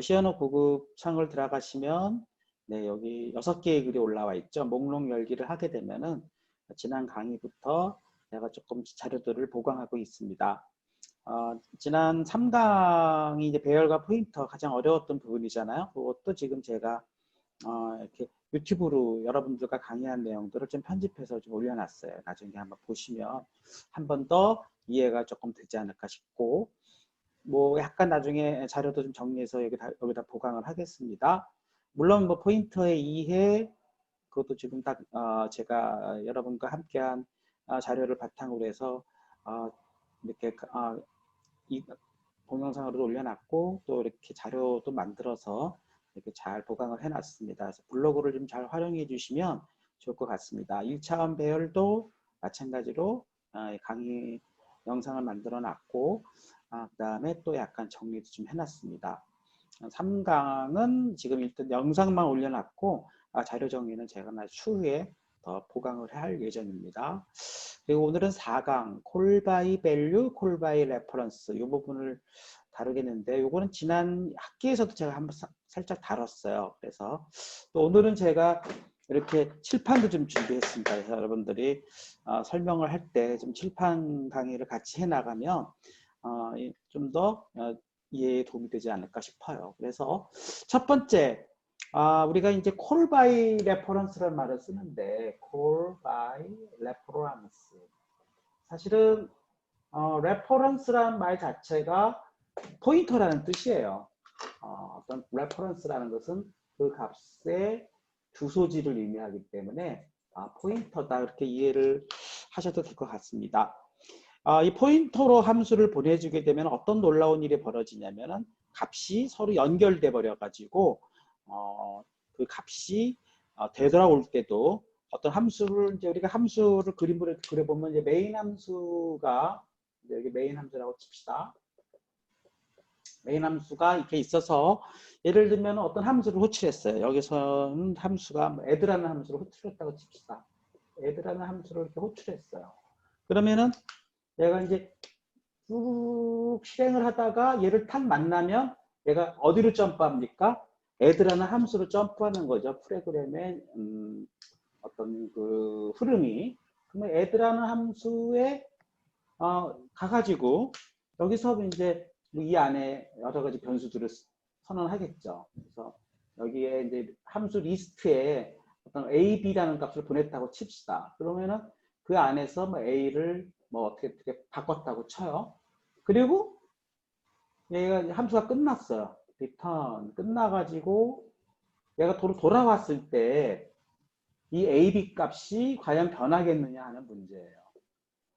시어너 고급 창을 들어가시면 네, 여기 6개의 글이 올라와 있죠. 목록 열기를 하게 되면은 지난 강의부터 제가 조금 자료들을 보강하고 있습니다. 지난 3강이 이제 배열과 포인터 가장 어려웠던 부분이잖아요. 그것도 지금 제가 이렇게 유튜브로 여러분들과 강의한 내용들을 좀 편집해서 좀 올려놨어요. 나중에 한번 보시면 한 번 더 이해가 조금 되지 않을까 싶고, 뭐 약간 나중에 자료도 좀 정리해서 여기다 보강을 하겠습니다. 물론 뭐 포인터의 이해, 그것도 지금 딱 제가 여러분과 함께한 자료를 바탕으로 해서 이렇게 이 동영상으로 올려놨고, 또 이렇게 자료도 만들어서 이렇게 잘 보강을 해놨습니다. 그래서 블로그를 좀 잘 활용해 주시면 좋을 것 같습니다. 1차원 배열도 마찬가지로 강의 영상을 만들어 놨고, 그 다음에 또 약간 정리도 좀 해놨습니다. 3강은 지금 일단 영상만 올려놨고, 자료 정리는 제가 추후에 더 보강을 할 예정입니다. 그리고 오늘은 4강 콜 바이 밸류, 콜 바이 레퍼런스 이 부분을 다루겠는데, 이거는 지난 학기에서도 제가 한번 살짝 다뤘어요. 그래서 또 오늘은 제가 이렇게 칠판도 좀 준비했습니다. 그래서 여러분들이 설명을 할 때 좀 칠판 강의를 같이 해나가면 좀 더 이해에 도움이 되지 않을까 싶어요. 그래서 첫 번째, 우리가 이제 콜 바이 레퍼런스라는 말을 쓰는데, 콜 바이 레퍼런스, 사실은 레퍼런스라는 말 자체가 포인터라는 뜻이에요. 어떤 레퍼런스라는 것은 그 값의 주소지를 의미하기 때문에 포인터다, 이렇게 이해를 하셔도 될 것 같습니다. 이 포인터로 함수를 보내주게 되면 어떤 놀라운 일이 벌어지냐면은 값이 서로 연결돼 버려 가지고 그 값이 되돌아올 때도 어떤 함수를, 이제 우리가 함수를 그림으로 그려보면 이제 메인 함수가, 이제 여기 메인 함수라고 칩시다. 메인 함수가 이렇게 있어서, 예를 들면 어떤 함수를 호출했어요. 여기서는 함수가 add라는 함수를 호출했다고 칩시다. add라는 함수를 이렇게 호출했어요. 그러면은 얘가 이제 쭉 실행을 하다가 얘를 탁 만나면 얘가 어디로 점프합니까? add라는 함수로 점프하는 거죠. 프로그램의 어떤 그 흐름이. 그러면 add라는 함수에 가가지고 여기서 이제 이 안에 여러 가지 변수들을 선언하겠죠. 그래서 여기에 이제 함수 리스트에 어떤 a, b라는 값을 보냈다고 칩시다. 그러면은 그 안에서 뭐 a를 뭐 어떻게 바꿨다고 쳐요. 그리고 얘가 함수가 끝났어요. return 끝나가지고 얘가 돌아왔을 때 이 a, b 값이 과연 변하겠느냐 하는 문제예요.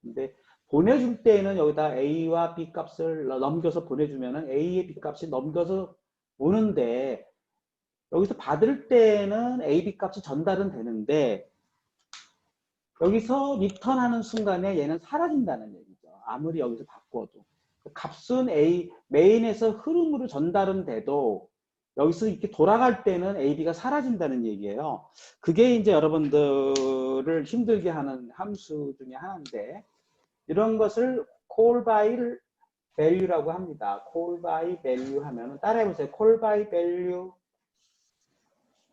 근데 보내줄 때에는 여기다 a와 b 값을 넘겨서 보내주면은 a의 b 값이 넘겨서 오는데, 여기서 받을 때는 a, b 값이 전달은 되는데, 여기서 리턴하는 순간에 얘는 사라진다는 얘기죠. 아무리 여기서 바꿔도. 값은 메인에서 흐름으로 전달은 돼도 여기서 이렇게 돌아갈 때는 AB가 사라진다는 얘기예요. 그게 이제 여러분들을 힘들게 하는 함수 중에 하나인데, 이런 것을 call by value라고 합니다. call by value 하면 따라해보세요. call by value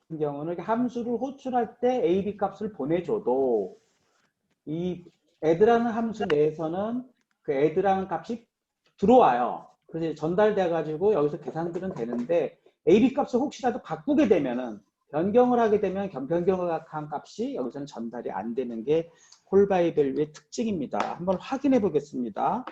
같은 경우는 함수를 호출할 때 AB 값을 보내줘도 이 add라는 함수 내에서는 그 add라는 값이 들어와요. 그래서 전달돼 가지고 여기서 계산들은 되는데, AB 값을 혹시라도 바꾸게 되면은, 변경을 하게 되면 변경을 한 값이 여기서는 전달이 안 되는 게 call by value의 특징입니다. 한번 확인해 보겠습니다.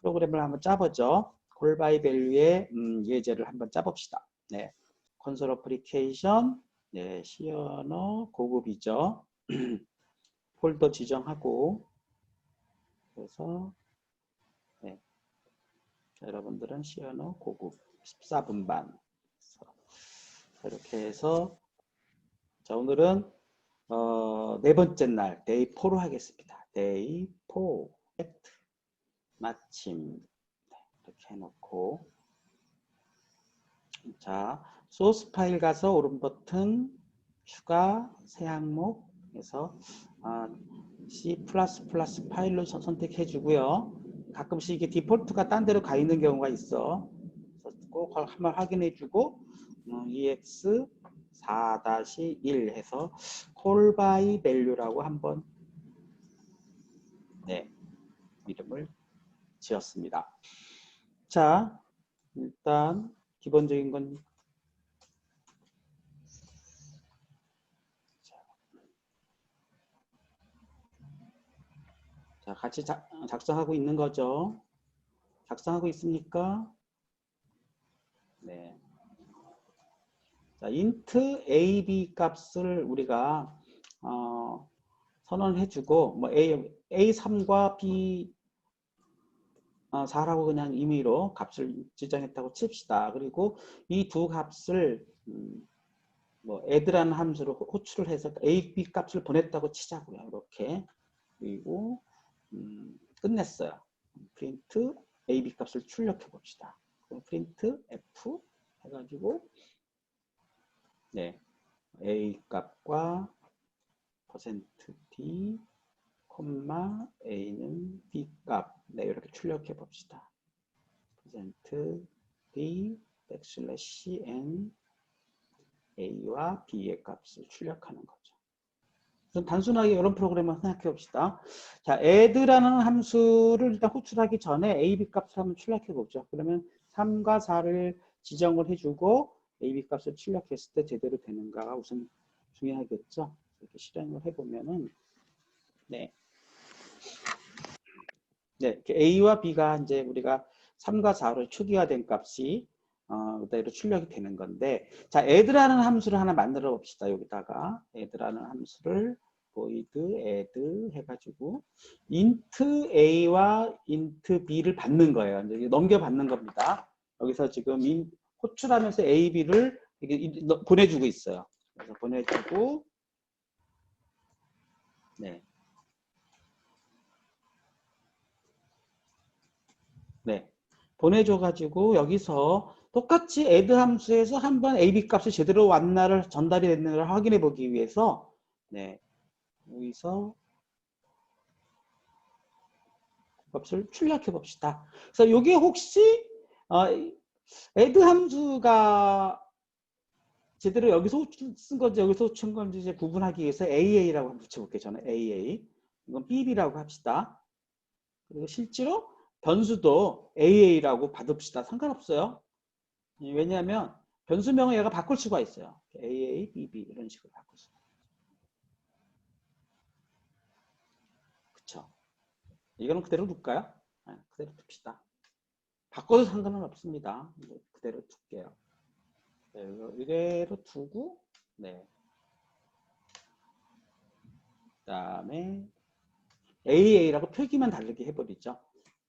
프로그램을 한번 짜보죠. call by value의 예제를 한번 짜봅시다. 네, 콘솔 어플리케이션, 네, 시어너 고급이죠. 폴더 지정하고, 그래서 네, 여러분들은 시어너 고급 14분반 이렇게 해서, 자, 오늘은 네 번째 날 데이 4로 하겠습니다. 데이 4 액트 마침, 네, 이렇게 해놓고, 자, 소스 파일 가서 오른 버튼 추가 새 항목 해서 C++ 파일로 선택해 주고요. 가끔씩 이게 디폴트가 딴 데로 가 있는 경우가 있어. 꼭 한번 확인해주고 EX 4-1 해서 call by value라고 한번 네, 이름을 지었습니다. 자, 일단 기본적인 건 자, 같이 작성하고 있는 거죠. 작성하고 있습니까? 네. 자, int ab 값을 우리가 선언해주고 뭐 a3과 b 4라고 그냥 임의로 값을 지정했다고 칩시다. 그리고 이 두 값을 뭐 add라는 함수로 호출을 해서 ab 값을 보냈다고 치자고요. 이렇게. 그리고 끝냈어요. 프린트 ab 값을 출력해 봅시다. 프린트 f 해가지고 네 a 값과 %d 콤마 a는 b 값 네 이렇게 출력해 봅시다. %d 백슬래시 n a와 b의 값을 출력하는 거죠. 좀 단순하게 이런 프로그램을 생각해 봅시다. 자, add라는 함수를 일단 호출하기 전에 ab 값을 한번 출력해 보죠. 그러면 3과 4를 지정을 해주고 ab 값을 출력했을 때 제대로 되는가가 우선 중요하겠죠. 이렇게 실행을 해보면은 네, a와 b가 이제 우리가 3과 4로 초기화된 값이 그대로 출력이 되는 건데, 자, add라는 함수를 하나 만들어 봅시다. 여기다가 add라는 함수를 void add 해가지고 int a와 int b를 받는 거예요. 이제 넘겨 받는 겁니다. 여기서 지금 호출하면서 a, b를 보내주고 있어요. 그래서 보내주고 네. 네. 보내줘가지고 여기서 똑같이 add 함수에서 한번 ab 값이 제대로 왔나를 전달이 됐는가를 확인해 보기 위해서 네. 여기서 값을 출력해 봅시다. 그래서 이게 혹시 add 함수가 제대로 여기서 쓴 건지 여기서 친 건지 이제 구분하기 위해서 AA라고 한번 붙여볼게요. 저는 AA. 이건 BB라고 합시다. 그리고 실제로 변수도 AA라고 받읍시다. 상관없어요. 왜냐하면 변수명을 얘가 바꿀 수가 있어요. AA, BB 이런 식으로 바꿀 수가 있어요. 그쵸? 이거는 그대로 둘까요? 네, 그대로 둡시다. 바꿔도 상관은 없습니다. 그대로 둘게요. 네, 이대로 두고 네. 그 다음에 AA라고 표기만 다르게 해버리죠.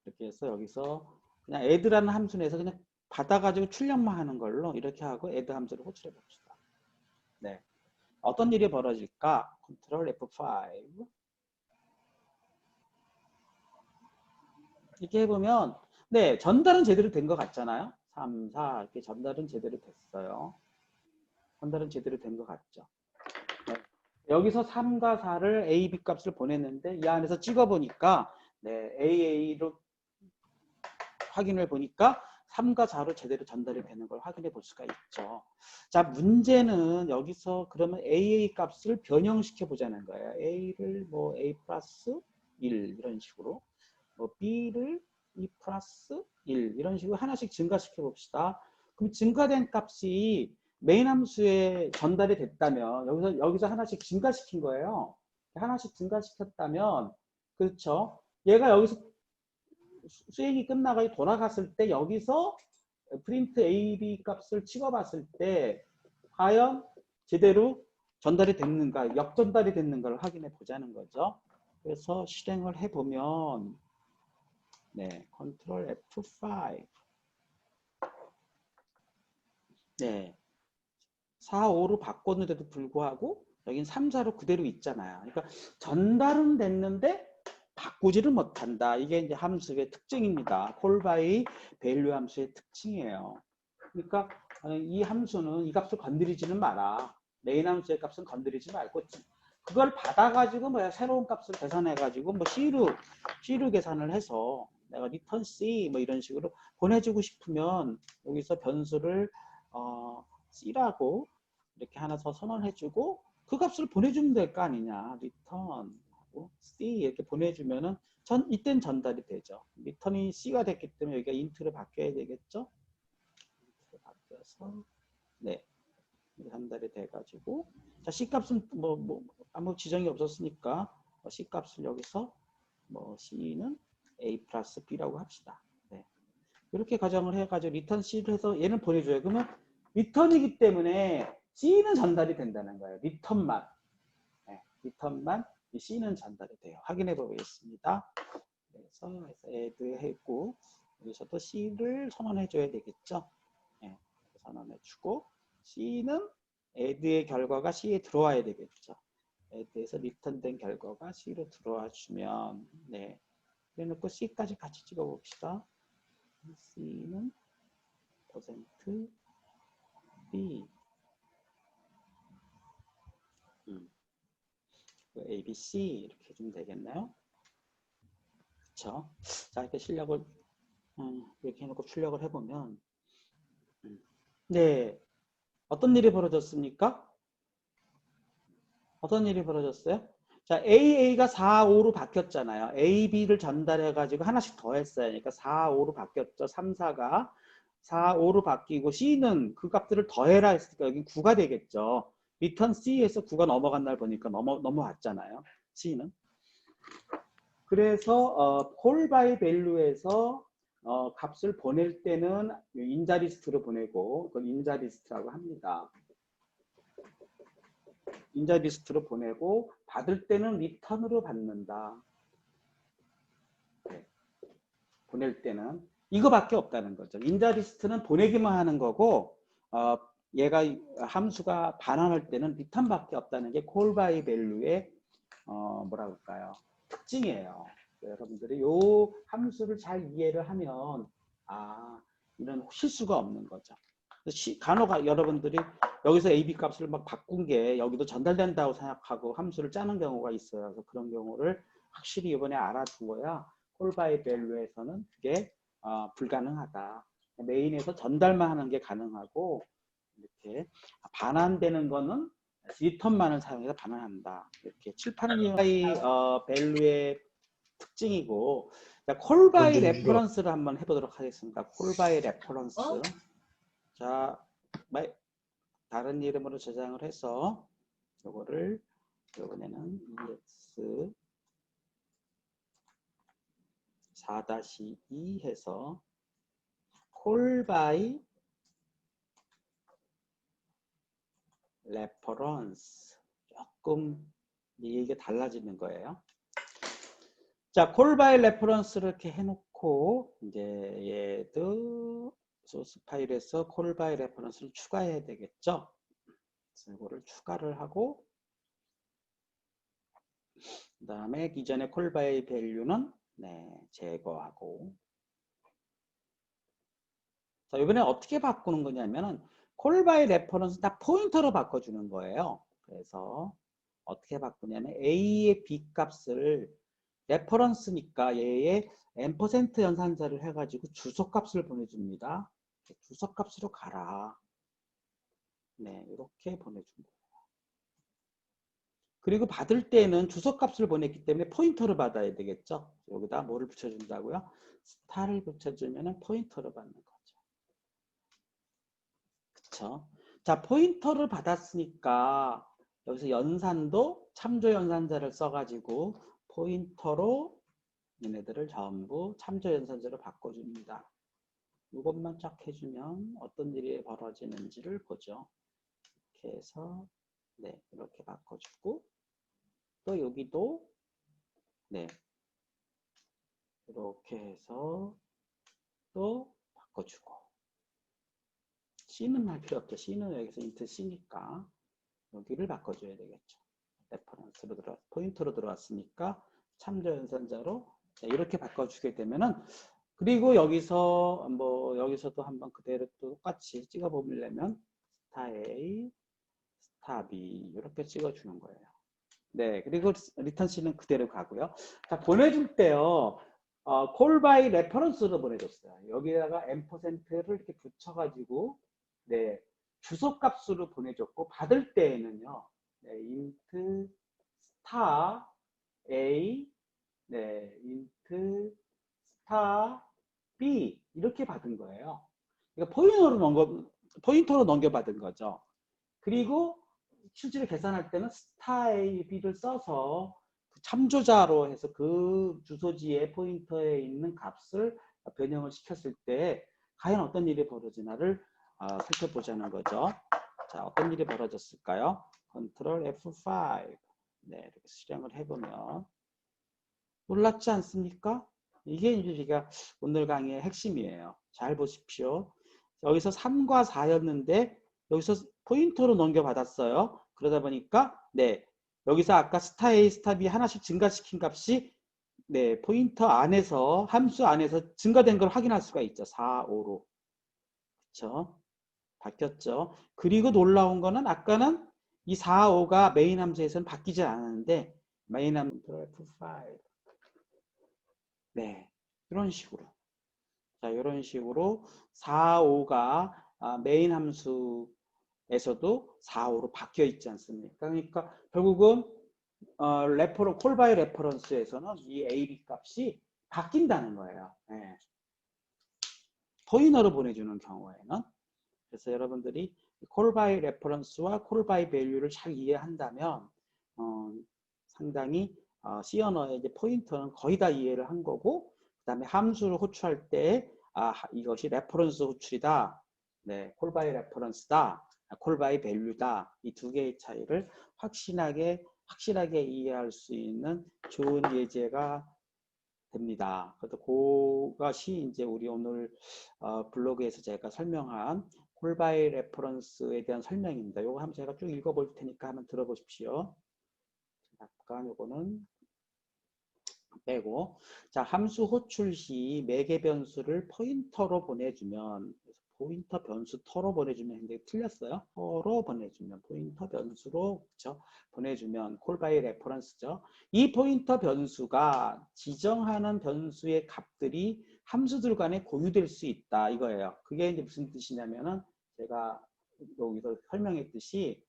이렇게 해서 여기서 그냥 add라는 함수 내에서 그냥 받아가지고 출력만 하는 걸로 이렇게 하고 add 함수를 호출해 봅시다. 네. 어떤 일이 벌어질까? 컨트롤 F5 이렇게 해보면 네 전달은 제대로 된 것 같잖아요. 3, 4 이렇게 전달은 제대로 됐어요. 전달은 제대로 된 것 같죠. 네. 여기서 3과 4를 AB 값을 보냈는데 이 안에서 찍어보니까 네, AA로 확인을 보니까 3과 4로 제대로 전달이 되는 걸 확인해 볼 수가 있죠. 자, 문제는 여기서 그러면 AA 값을 변형시켜 보자는 거예요. A를 뭐 A 플러스 1 이런 식으로 뭐 B를 2 플러스 1 이런 식으로 하나씩 증가시켜 봅시다. 그럼 증가된 값이 메인 함수에 전달이 됐다면 여기서 하나씩 증가시킨 거예요. 하나씩 증가시켰다면 그렇죠. 얘가 여기서 수행이 끝나고 돌아갔을 때 여기서 프린트 AB 값을 찍어봤을 때 과연 제대로 전달이 됐는가, 역전달이 됐는가를 확인해 보자는 거죠. 그래서 실행을 해보면 네, 컨트롤 F5 네, 4, 5로 바꿨는데도 불구하고 여긴 3, 4로 그대로 있잖아요. 그러니까 전달은 됐는데 바꾸지를 못한다. 이게 이제 함수의 특징입니다. call by value 함수의 특징이에요. 그러니까 이 함수는 이 값을 건드리지는 마라. 메인 함수의 값은 건드리지 말고 그걸 받아가지고 뭐 새로운 값을 계산해가지고 뭐 C로 계산을 해서 내가 return C 뭐 이런 식으로 보내주고 싶으면 여기서 변수를 C라고 이렇게 하나 더 선언해주고 그 값을 보내주면 될 거 아니냐. return 하고 C 이렇게 보내주면은 이땐 전달이 되죠. return이 C가 됐기 때문에 여기가 int로 바뀌어야 되겠죠. int로 바뀌어서 네. 전달이 돼가지고 자 C 값은 뭐 아무 지정이 없었으니까 C 값을 여기서 뭐 C는 A 플러스 B라고 합시다. 네. 이렇게 가정을 해가지고 리턴 C를 해서 얘는 보내줘요. 그러면 리턴이기 때문에 C는 전달이 된다는 거예요. 리턴만. 네. 리턴만 C는 전달이 돼요. 확인해 보겠습니다. 그래서 add 했고 여기서도 C를 선언해 줘야 되겠죠. 네. 선언해 주고 C는 add의 결과가 C에 들어와야 되겠죠. add에서 리턴된 결과가 C로 들어와 주면 네. 그래놓고 C까지 같이 찍어 봅시다. C는 퍼센트 %B ABC 이렇게 해주면 되겠나요? 그쵸? 자 이렇게 출력을 이렇게 해놓고 출력을 해보면 네 어떤 일이 벌어졌습니까? 어떤 일이 벌어졌어요? 자 AA가 4, 5로 바뀌었잖아요. A, B를 전달해가지고 하나씩 더 했어요. 그러니까 4, 5로 바뀌었죠. 3, 4가 4, 5로 바뀌고 C는 그 값들을 더해라 했으니까 여기 9가 되겠죠. 리턴 C에서 9가 넘어간 날 보니까 넘어왔잖아요. C는. 그래서 call by value에서 값을 보낼 때는 인자 리스트로 보내고 그걸 인자 리스트라고 합니다. 인자 리스트로 보내고 받을 때는 리턴으로 받는다. 네. 보낼 때는 이거밖에 없다는 거죠. 인자 리스트는 보내기만 하는 거고 얘가 함수가 반환할 때는 리턴밖에 없다는 게 call by value의 뭐라 그럴까요? 특징이에요. 여러분들이 요 함수를 잘 이해를 하면 이런 실수가 없는 거죠. 간혹 여러분들이 여기서 AB 값을 막 바꾼 게 여기도 전달된다고 생각하고 함수를 짜는 경우가 있어요. 그래서 그런 경우를 확실히 이번에 알아두어야 call by value에서는 그게 불가능하다. 메인에서 전달만 하는 게 가능하고 이렇게 반환되는 거는 리턴만을 사용해서 반환한다. 이렇게 칠판을 value의 특징이고 call by reference를 한번 해보도록 하겠습니다. call by reference. 자, 다른 이름으로 저장을 해서 이거를 이번에는 EX 4-2 해서 call by reference 조금 이게 달라지는 거예요. 자, call by reference를 이렇게 해놓고 이제 얘도 소스 파일에서 call by reference를 추가해야 되겠죠. 그래서 이거를 추가를 하고 그 다음에 기존의 call by value는 제거하고 자, 이번에 어떻게 바꾸는 거냐면은 call by reference 다 포인터로 바꿔주는 거예요. 그래서 어떻게 바꾸냐면 A의 B 값을 레퍼런스니까 얘의 n% 연산자를 해가지고 주소값을 보내줍니다. 주소값으로 가라. 네, 이렇게 보내준 거예요. 그리고 받을 때는 주소값을 보냈기 때문에 포인터를 받아야 되겠죠. 여기다 뭐를 붙여준다고요? 스타를 붙여주면 포인터를 받는 거죠. 그쵸? 자, 포인터를 받았으니까 여기서 연산도 참조 연산자를 써가지고 포인터로 얘네들을 전부 참조 연산자로 바꿔줍니다. 이것만 쫙 해주면 어떤 일이 벌어지는지를 보죠. 이렇게 해서 이렇게 바꿔주고 또 여기도 이렇게 해서 또 바꿔주고 C는 할 필요 없죠. C는 여기서 int C니까 여기를 바꿔줘야 되겠죠. 레퍼런스로 포인터로 들어왔으니까 참조 연산자로 이렇게 바꿔주게 되면은 그리고 여기서 여기서도 한번 그대로 또 똑같이 찍어 보려면 스타 A, 스타 B 이렇게 찍어주는 거예요. 네, 그리고 리턴 C는 그대로 가고요. 자, 보내줄 때요. call by reference로 보내줬어요. 여기다가 %를 이렇게 붙여가지고 네, 주소 값으로 보내줬고 받을 때에는요. 네, int star a 네, int star b 이렇게 받은 거예요. 그러니까 포인터로 넘겨받은 거죠. 그리고 수지를 계산할 때는 star a, b를 써서 참조자로 해서 그 주소지의 포인터에 있는 값을 변형을 시켰을 때 과연 어떤 일이 벌어지나를 살펴보자는 거죠. 자, 어떤 일이 벌어졌을까요? 컨트롤 F5. 네, 이렇게 실행을 해보면 놀랍지 않습니까? 이게 이제 우리가 오늘 강의의 핵심이에요. 잘 보십시오. 여기서 3과 4였는데 여기서 포인터로 넘겨받았어요. 그러다 보니까 네, 여기서 아까 스타 A, 스타 B 하나씩 증가시킨 값이 네, 포인터 안에서 함수 안에서 증가된 걸 확인할 수가 있죠. 4, 5로. 그렇죠? 바뀌었죠. 그리고 놀라운 거는 아까는 이 4, 5가 메인 함수에서는 바뀌지 않았는데 메인 함수 F5 네, 이런 식으로. 자, 이런 식으로 4, 5가 메인 함수에서도 4, 5로 바뀌어 있지 않습니까? 그러니까 결국은 콜바이 레퍼런스에서는 이 A, B 값이 바뀐다는 거예요. 네. 포인터로 보내주는 경우에는. 그래서 여러분들이 콜바이 레퍼런스와 콜바이 밸류를 잘 이해한다면 상당히 C 언어의 이제 포인터는 거의 다 이해를 한 거고 그다음에 함수를 호출할 때 이것이 레퍼런스 호출이다. 네, 콜바이 레퍼런스다. 콜바이 밸류다. 이 두 개의 차이를 확실하게 이해할 수 있는 좋은 예제가 됩니다. 그래서 그것이 이제 우리 오늘 블로그에서 제가 설명한 콜바이 레퍼런스에 대한 설명입니다. 이거 한번 제가 쭉 읽어볼 테니까 한번 들어보십시오. 잠깐 요거는 빼고 자 함수 호출 시 매개 변수를 포인터로 보내주면 포인터 변수 터로 보내주면 근데 틀렸어요. 터로 보내주면 포인터 변수로 그렇죠? 보내주면 콜바이 레퍼런스죠. 이 포인터 변수가 지정하는 변수의 값들이 함수들 간에 공유될 수 있다 이거예요. 그게 이제 무슨 뜻이냐면은 제가 여기서 설명했듯이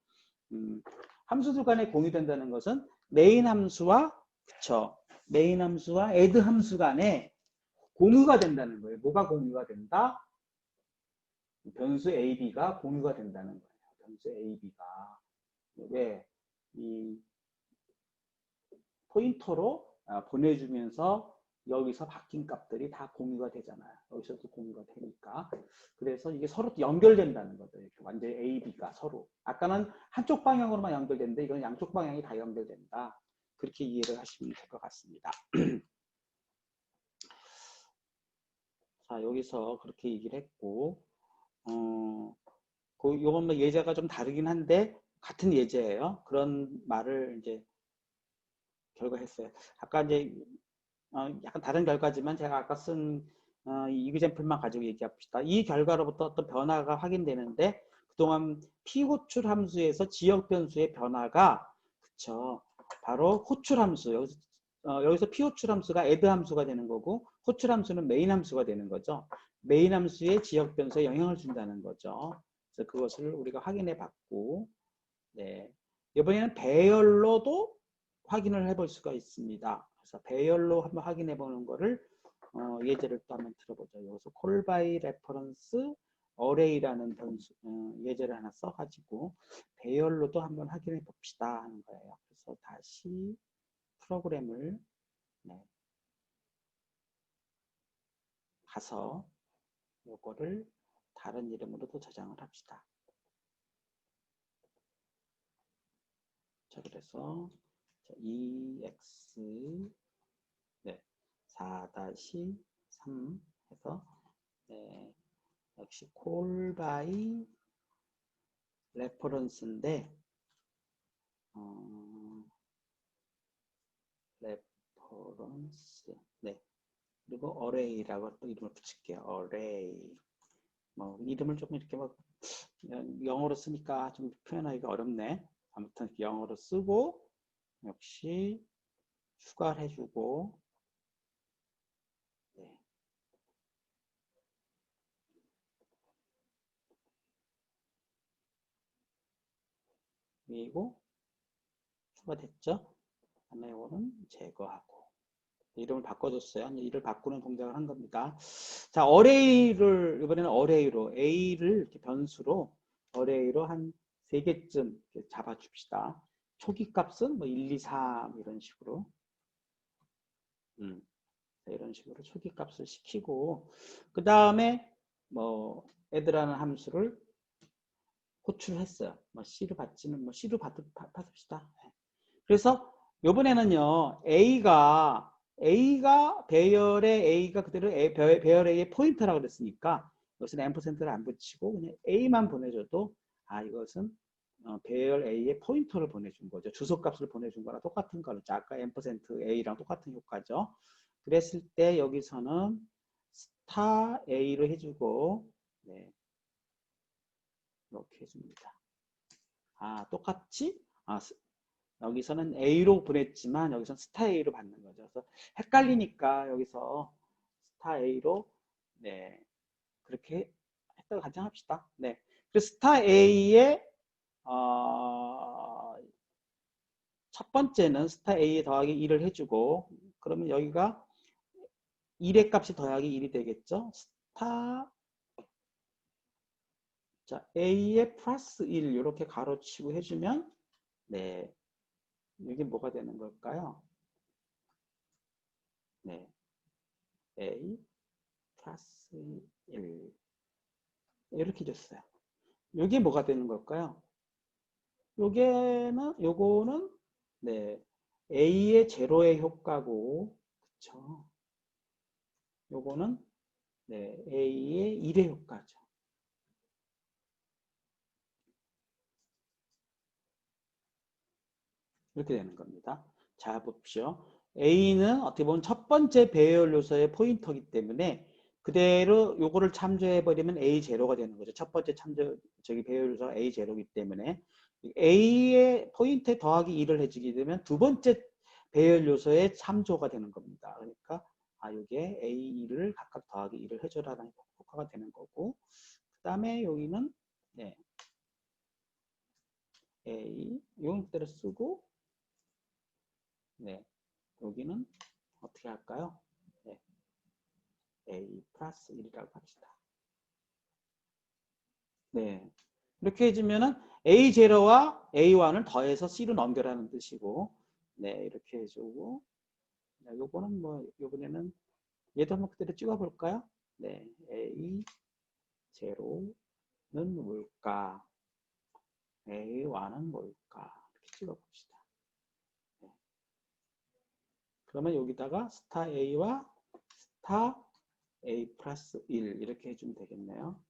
함수들 간에 공유된다는 것은 메인 함수와 그쵸 메인 함수와 add 함수 간에 공유가 된다는 거예요. 뭐가 공유가 된다? 변수 ab가 공유가 된다는 거예요. 변수 ab가 왜? 이 포인터로 보내주면서 여기서 바뀐 값들이 다 공유가 되잖아요. 여기서도 공유가 되니까. 그래서 이게 서로 연결된다는 거죠. 이렇게 완전히 A, B가 서로. 아까는 한쪽 방향으로만 연결됐는데 이건 양쪽 방향이 다 연결된다. 그렇게 이해를 하시면 될 것 같습니다. 자, 여기서 그렇게 얘기를 했고, 요건 뭐 예제가 좀 다르긴 한데, 같은 예제예요. 그런 말을 이제 결과했어요. 아까 이제 약간 다른 결과지만 제가 아까 쓴 이그젬플만 가지고 얘기합시다. 이 결과로부터 어떤 변화가 확인되는데 그동안 피호출 함수에서 지역 변수의 변화가 그쵸 바로 호출 함수 여기서 피호출 함수가 add 함수가 되는 거고 호출 함수는 메인 함수가 되는 거죠. 메인 함수의 지역 변수에 영향을 준다는 거죠. 그래서 그것을 우리가 확인해 봤고 네. 이번에는 배열로도 확인을 해볼 수가 있습니다. 그래서 배열로 한번 확인해 보는 거를 예제를 또 한번 들어보죠. 여기서 call by reference array라는 변수, 예제를 하나 써가지고 배열로도 한번 확인해 봅시다 하는 거예요. 그래서 다시 프로그램을 네, 가서 요거를 다른 이름으로도 저장을 합시다. 자, 그래서 EX 네, 4-3 해서 네, 역시 call by reference인데 reference 네 그리고 array라고 또 이름을 붙일게요. array 뭐 이름을 좀 이렇게 막 영어로 쓰니까 좀 표현하기가 어렵네. 아무튼 영어로 쓰고 역시 추가를 해주고 그리고 추가됐죠? 그다음에 이거는 제거하고 이름을 바꿔줬어요. 이를 바꾸는 동작을 한 겁니다. 자, 어레이를 이번에는 어레이로 A를 이렇게 변수로 어레이로 한 3개쯤 잡아줍시다. 초기 값은 뭐 1, 2, 3 이런 식으로 이런 식으로 초기 값을 시키고 그 다음에 뭐 add라는 함수를 호출했어요. 뭐 C를 받지는 뭐 C를 받읍시다. 그래서 이번에는요 A가 배열의 A가 그대로 배열 A의 포인터라고 그랬으니까 이것은 앰퍼센트를 안 붙이고 그냥 A만 보내줘도 이것은 배열 A의 포인터를 보내준 거죠. 주소값을 보내준 거랑 똑같은 거죠. 아까 앰퍼센트 A랑 똑같은 효과죠. 그랬을 때 여기서는 스타 A로 해주고 네, 이렇게 해줍니다. 똑같이 여기서는 A로 보냈지만 여기서는 스타 A로 받는 거죠. 그래서 헷갈리니까 여기서 스타 A로 네 그렇게 했다고 가정합시다. 네, 그 스타 A의 첫 번째는 스타 A 더하기 1을 해주고 그러면 여기가 1의 값이 더하기 1이 되겠죠. 스타 자 A의 플러스 1 이렇게 가로치고 해주면 네 이게 뭐가 되는 걸까요? 네 A 플러스 1 이렇게 줬어요. 이게 뭐가 되는 걸까요? 요거는 네 A의 제로의 효과고 그쵸? 요거는 네 A의 1의 효과죠. 이렇게 되는 겁니다. 자, 보십시오. A는 어떻게 보면 첫 번째 배열 요소의 포인터이기 때문에 그대로 요거를 참조해버리면 A0가 되는 거죠. 첫 번째 배열 요소가 A0이기 때문에 A의 포인트에 더하기 2를 해주게 되면 두 번째 배열 요소의 참조가 되는 겁니다. 그러니까 이게 A2를 각각 더하기 2를 해줘라는 효과가 되는 거고 그 다음에 여기는 네, A 이건 그대로 쓰고 네, 여기는 어떻게 할까요? 네, A 플러스 1이라고 합시다. 네, 이렇게 해주면은 A0와 A1을 더해서 C로 넘겨라는 뜻이고 네, 이렇게 해주고 네, 요거는 뭐 요번에는 얘도 한번 그대로 찍어볼까요? 네, A0는 뭘까? A1은 뭘까? 이렇게 찍어봅시다. 네. 그러면 여기다가 스타 A와 스타 A 플러스 1 이렇게 해주면 되겠네요.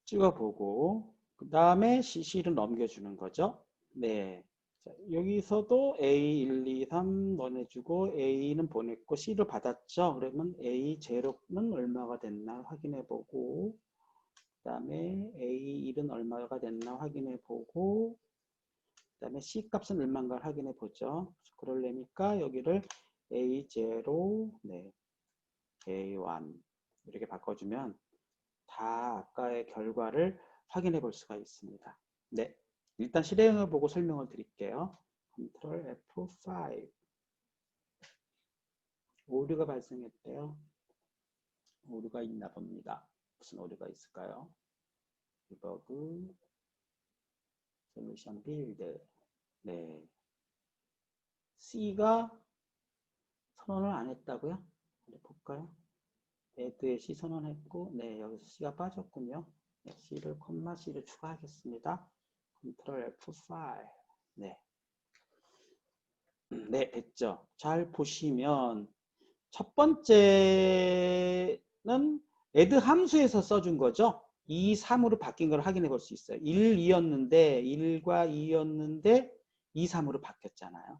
찍어보고 그 다음에 CC를 넘겨주는 거죠. 네, 자, 여기서도 A1, 2, 3 보내주고 A는 보냈고 C를 받았죠. 그러면 A0는 얼마가 됐나 확인해보고 그 다음에 A1은 얼마가 됐나 확인해보고 그 다음에 C 값은 얼마인가 확인해보죠. 그러려니까 여기를 A0, 네, A1 이렇게 바꿔주면 다 아까의 결과를 확인해 볼 수가 있습니다. 네, 일단 실행을 보고 설명을 드릴게요. Ctrl F5 오류가 발생했대요. 오류가 있나 봅니다. 무슨 오류가 있을까요? 디버그 솔루션 빌드 네, C가 선언을 안 했다고요? 볼까요? add에 C 선언했고 네, 여기서 C가 빠졌군요. 네, C를 콤마 C를 추가하겠습니다. Ctrl F5 네. 네, 됐죠. 잘 보시면 첫 번째는 add 함수에서 써준 거죠. 2, 3으로 바뀐 걸 확인해 볼 수 있어요. 1, 2였는데 1과 2였는데 2, 3으로 바뀌었잖아요.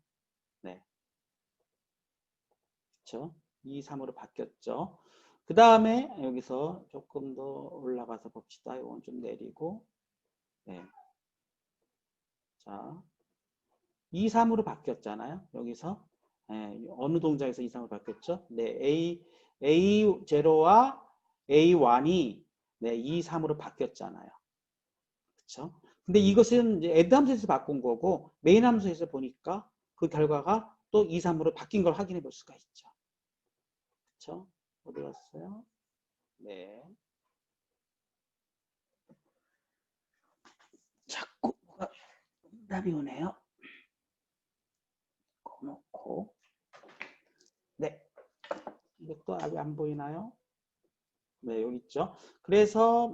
네, 그렇죠. 2, 3으로 바뀌었죠. 그 다음에 여기서 조금 더 올라가서 봅시다. 이건 좀 내리고 네. 자, 2, 3으로 바뀌었잖아요. 여기서 어느 동작에서 2, 3으로 바뀌었죠? 네, A0와 A1이 네, 2, 3으로 바뀌었잖아요. 그렇죠? 근데 이것은 이제 add 함수에서 바꾼 거고 메인 함수에서 보니까 그 결과가 또 2, 3으로 바뀐 걸 확인해 볼 수가 있죠. 그렇죠? 어디 갔어요? 네. 자꾸 뭐가 답이 오네요. 넣고 네. 이것도 아직 안 보이나요? 네, 여기 있죠. 그래서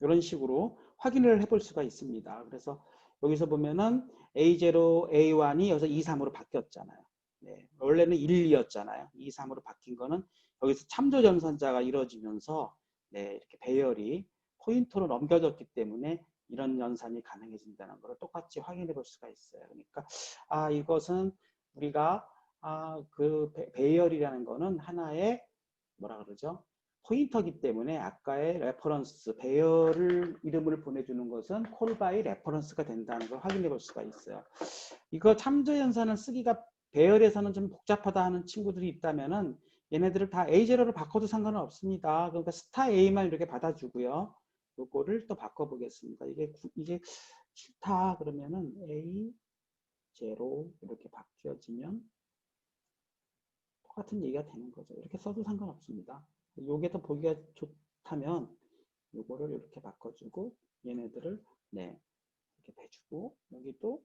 이런 식으로 확인을 해볼 수가 있습니다. 그래서 여기서 보면은 A0, A1이 여기서 2, 3으로 바뀌었잖아요. 네, 원래는 1, 2였잖아요. 2, 3으로 바뀐 거는 여기서 참조 전선자가 이루어지면서 네, 이렇게 배열이 포인터로 넘겨졌기 때문에 이런 연산이 가능해진다는 걸 똑같이 확인해 볼 수가 있어요. 그러니까 이것은 우리가 그 배열이라는 거는 하나의 뭐라 그러죠? 포인터기 때문에 아까의 레퍼런스, 배열을 이름을 보내주는 것은 콜 바이 레퍼런스가 된다는 걸 확인해 볼 수가 있어요. 이거 참조 연산을 쓰기가 배열에서는 좀 복잡하다 하는 친구들이 있다면은 얘네들을 다 A0로 바꿔도 상관은 없습니다. 그러니까 스타 A만 이렇게 받아주고요. 요거를 또 바꿔보겠습니다. 이게 싫다 그러면은 A0 이렇게 바뀌어지면 똑같은 얘기가 되는 거죠. 이렇게 써도 상관없습니다. 요게 더 보기가 좋다면 요거를 이렇게 바꿔주고 얘네들을 네 이렇게 해주고 여기도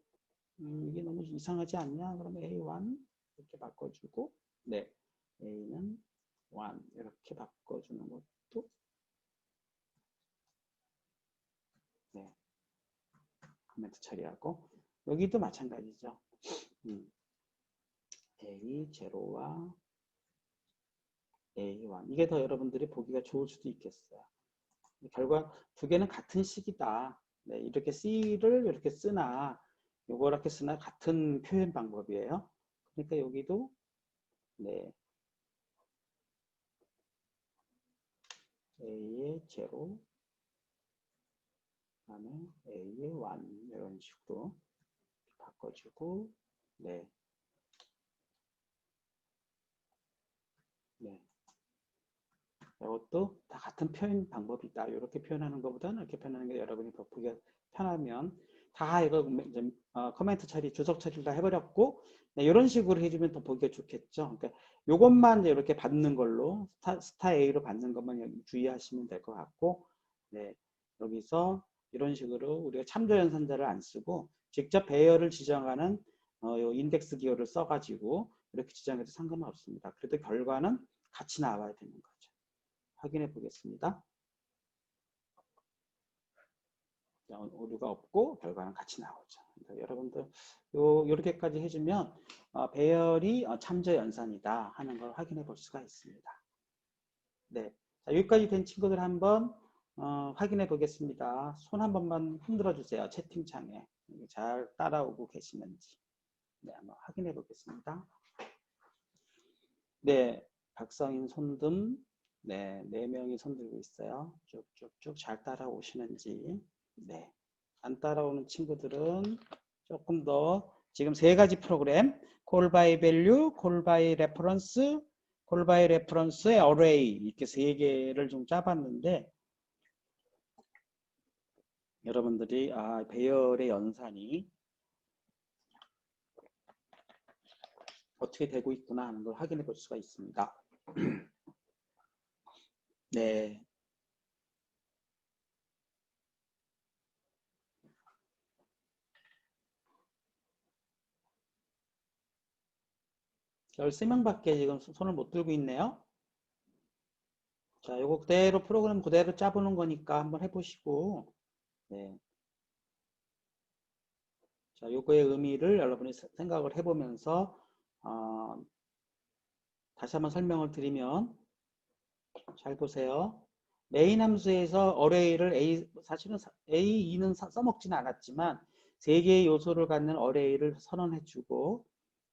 이게 너무 이상하지 않냐? 그러면 A1 이렇게 바꿔주고 네 A는 1 이렇게 바꿔주는 것도 네 코멘트 처리하고 여기도 마찬가지죠. A0와 A1 이게 더 여러분들이 보기가 좋을 수도 있겠어요. 결과 두 개는 같은 식이다. 네, 이렇게 C를 이렇게 쓰나 요거 이렇게 쓰나 같은 표현 방법이에요. 그러니까 여기도 네 A의 0 그다음에 A의 1 이런 식으로 바꿔주고 네. 네. 이것도 다 같은 표현 방법이다. 이렇게 표현하는 것보다는 이렇게 표현하는 게 여러분이 더 보기가 편하면 다 이거 이제 커멘트 처리, 주석 처리를 다 해버렸고 네, 이런 식으로 해주면 더 보기가 좋겠죠. 그러니까 이것만 이렇게 받는 걸로 스타 A로 받는 것만 주의하시면 될 것 같고 네, 여기서 이런 식으로 우리가 참조 연산자를 안 쓰고 직접 배열을 지정하는 요 인덱스 기호를 써가지고 이렇게 지정해도 상관은 없습니다. 그래도 결과는 같이 나와야 되는 거죠. 확인해 보겠습니다. 오류가 없고 결과는 같이 나오죠. 그러니까 여러분들 요렇게까지 해주면 배열이 참조 연산이다 하는 걸 확인해 볼 수가 있습니다. 네, 자, 여기까지 된 친구들 한번 확인해 보겠습니다. 손 한 번만 흔들어 주세요. 채팅창에 잘 따라오고 계시는지. 네, 한번 확인해 보겠습니다. 네, 박성인 손금 네, 4명이 손들고 있어요. 쭉쭉쭉 잘 따라오시는지. 네. 안 따라오는 친구들은 조금 더 지금 3가지 프로그램 call by value, call by reference, call by reference의 array 이렇게 3개를 좀 짜봤는데 여러분들이 배열의 연산이 어떻게 되고 있구나 하는 걸 확인해 볼 수가 있습니다. 네. 열세 명밖에 지금 손을 못 들고 있네요. 자, 요거 그대로 프로그램 그대로 짜보는 거니까 한번 해보시고, 네. 자, 요거의 의미를 여러분이 생각을 해보면서, 다시 한번 설명을 드리면, 잘 보세요. 메인 함수에서 어레이를 사실은 A2는 써먹지는 않았지만, 3개의 요소를 갖는 어레이를 선언해주고,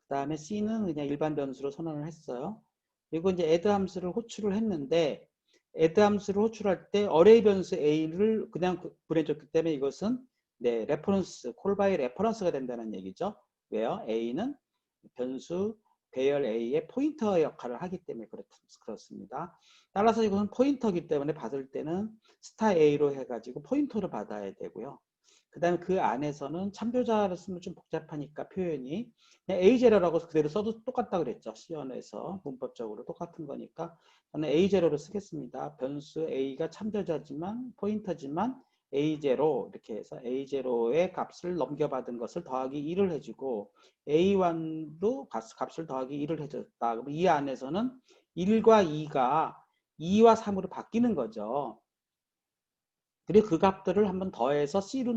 그 다음에 C는 그냥 일반 변수로 선언을 했어요. 그리고 이제 add 함수를 호출을 했는데 add 함수를 호출할 때 어레이 변수 A를 그냥 보내줬기 때문에 이것은 네, 레퍼런스, 콜바이 레퍼런스가 된다는 얘기죠. 왜요? A는 변수 배열 A의 포인터 역할을 하기 때문에 그렇습니다. 따라서 이것은 포인터이기 때문에 받을 때는 스타 A로 해가지고 포인터를 받아야 되고요. 그 다음에 그 안에서는 참조자를 쓰면 좀 복잡하니까 표현이 그냥 A0라고 그대로 써도 똑같다 그랬죠. C원에서 문법적으로 똑같은 거니까 저는 A0를 쓰겠습니다. 변수 A가 참조자지만 포인터지만 A0 이렇게 해서 A0의 값을 넘겨받은 것을 더하기 1을 해주고 A1도 값을 더하기 1을 해줬다. 그럼 이 안에서는 1과 2가 2와 3으로 바뀌는 거죠. 그리고 그 값들을 한번 더해서 C로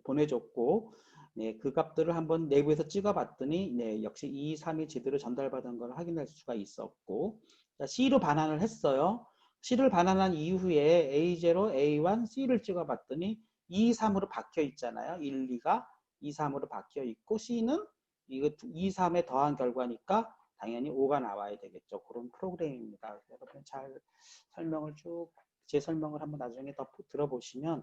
보내줬고 네, 그 값들을 한번 내부에서 찍어봤더니 네, 역시 2, 3이 제대로 전달받은 걸 확인할 수가 있었고 자, C로 반환을 했어요. C를 반환한 이후에 A0, A1, C를 찍어봤더니 2, 3으로 박혀 있잖아요. 1, 2가 2, 3으로 박혀 있고 C는 이거 2, 3에 더한 결과니까 당연히 5가 나와야 되겠죠. 그런 프로그램입니다. 여러분 잘 설명을 제 설명을 한번 나중에 더 들어보시면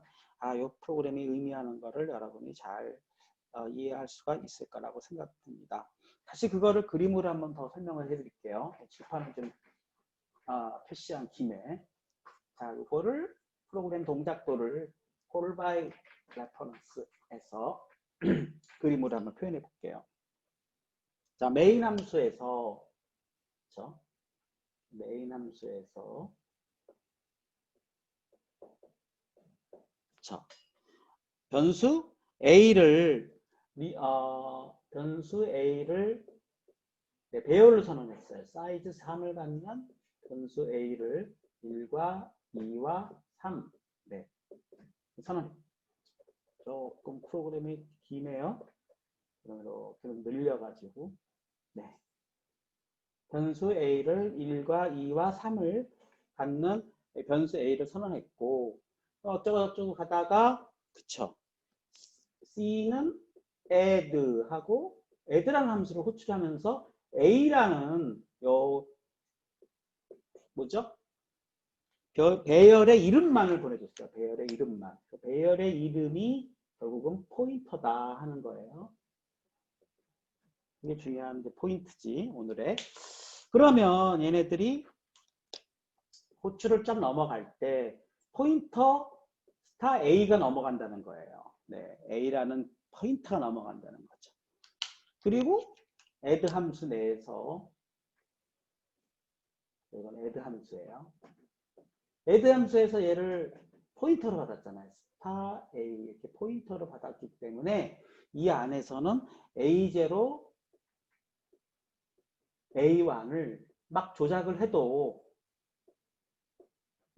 이 프로그램이 의미하는 것을 여러분이 잘 이해할 수가 있을 거라고 생각됩니다. 다시 그거를 그림으로 한번 더 설명을 해드릴게요. 칠판을 좀 표시한 김에 자, 이거를 프로그램 동작도를 call by reference에서 그림으로 한번 표현해 볼게요. 자, 메인 함수에서 그렇죠? 메인 함수에서 그렇죠? 변수 A를 네, 배열로 선언했어요. 사이즈 3을 갖는 변수 A를 1과 2와 3 네, 선언. 조금 프로그램이 기네요. 이렇게 늘려가지고 네. 변수 A를 1과 2와 3을 갖는 변수 A를 선언했고 어쩌고저쩌고 가다가 그쵸. C는 add하고 add라는 함수를 호출하면서 A라는 뭐죠? 배열의 이름만을 보내줬어요. 배열의 이름만. 배열의 이름이 결국은 포인터다 하는 거예요. 이게 중요한 포인트지 오늘의. 그러면 얘네들이 호출을 쫙 넘어갈 때 포인터 스타 A가 넘어간다는 거예요. 네, A라는 포인터가 넘어간다는 거죠. 그리고 add 함수 내에서 이건 add 함수예요. add 함수에서 얘를 포인터로 받았잖아요. 스타 A 이렇게 포인터로 받았기 때문에 이 안에서는 A0, A1을 막 조작을 해도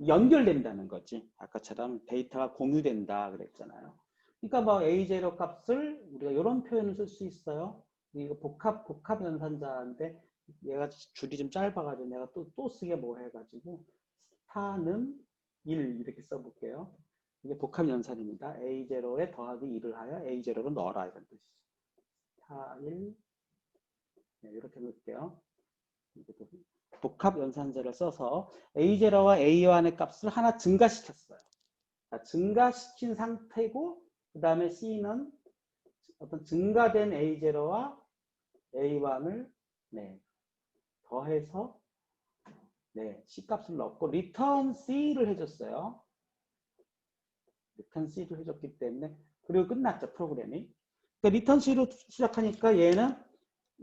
연결된다는 거지. 아까처럼 데이터가 공유된다 그랬잖아요. 그러니까 뭐 A0 값을 우리가 이런 표현을 쓸 수 있어요. 이거 복합 연산자인데 얘가 줄이 좀 짧아가지고 내가 또 쓰게 뭐 해가지고 스타는 1 이렇게 써볼게요. 이게 복합 연산입니다. A0에 더하기 1을 하여 A0로 넣어라 이런 뜻이죠. 스타 1 네, 이렇게 넣을게요. 복합 연산자를 써서 A0와 A1의 값을 하나 증가시켰어요. 자, 증가시킨 상태고 그 다음에 C는 어떤 증가된 A0와 A1을 네, 더해서 네, C 값을 넣고 return C를 해줬어요. return C를 해줬기 때문에 그리고 끝났죠 프로그램이. 그러니까 return C로 시작하니까 얘는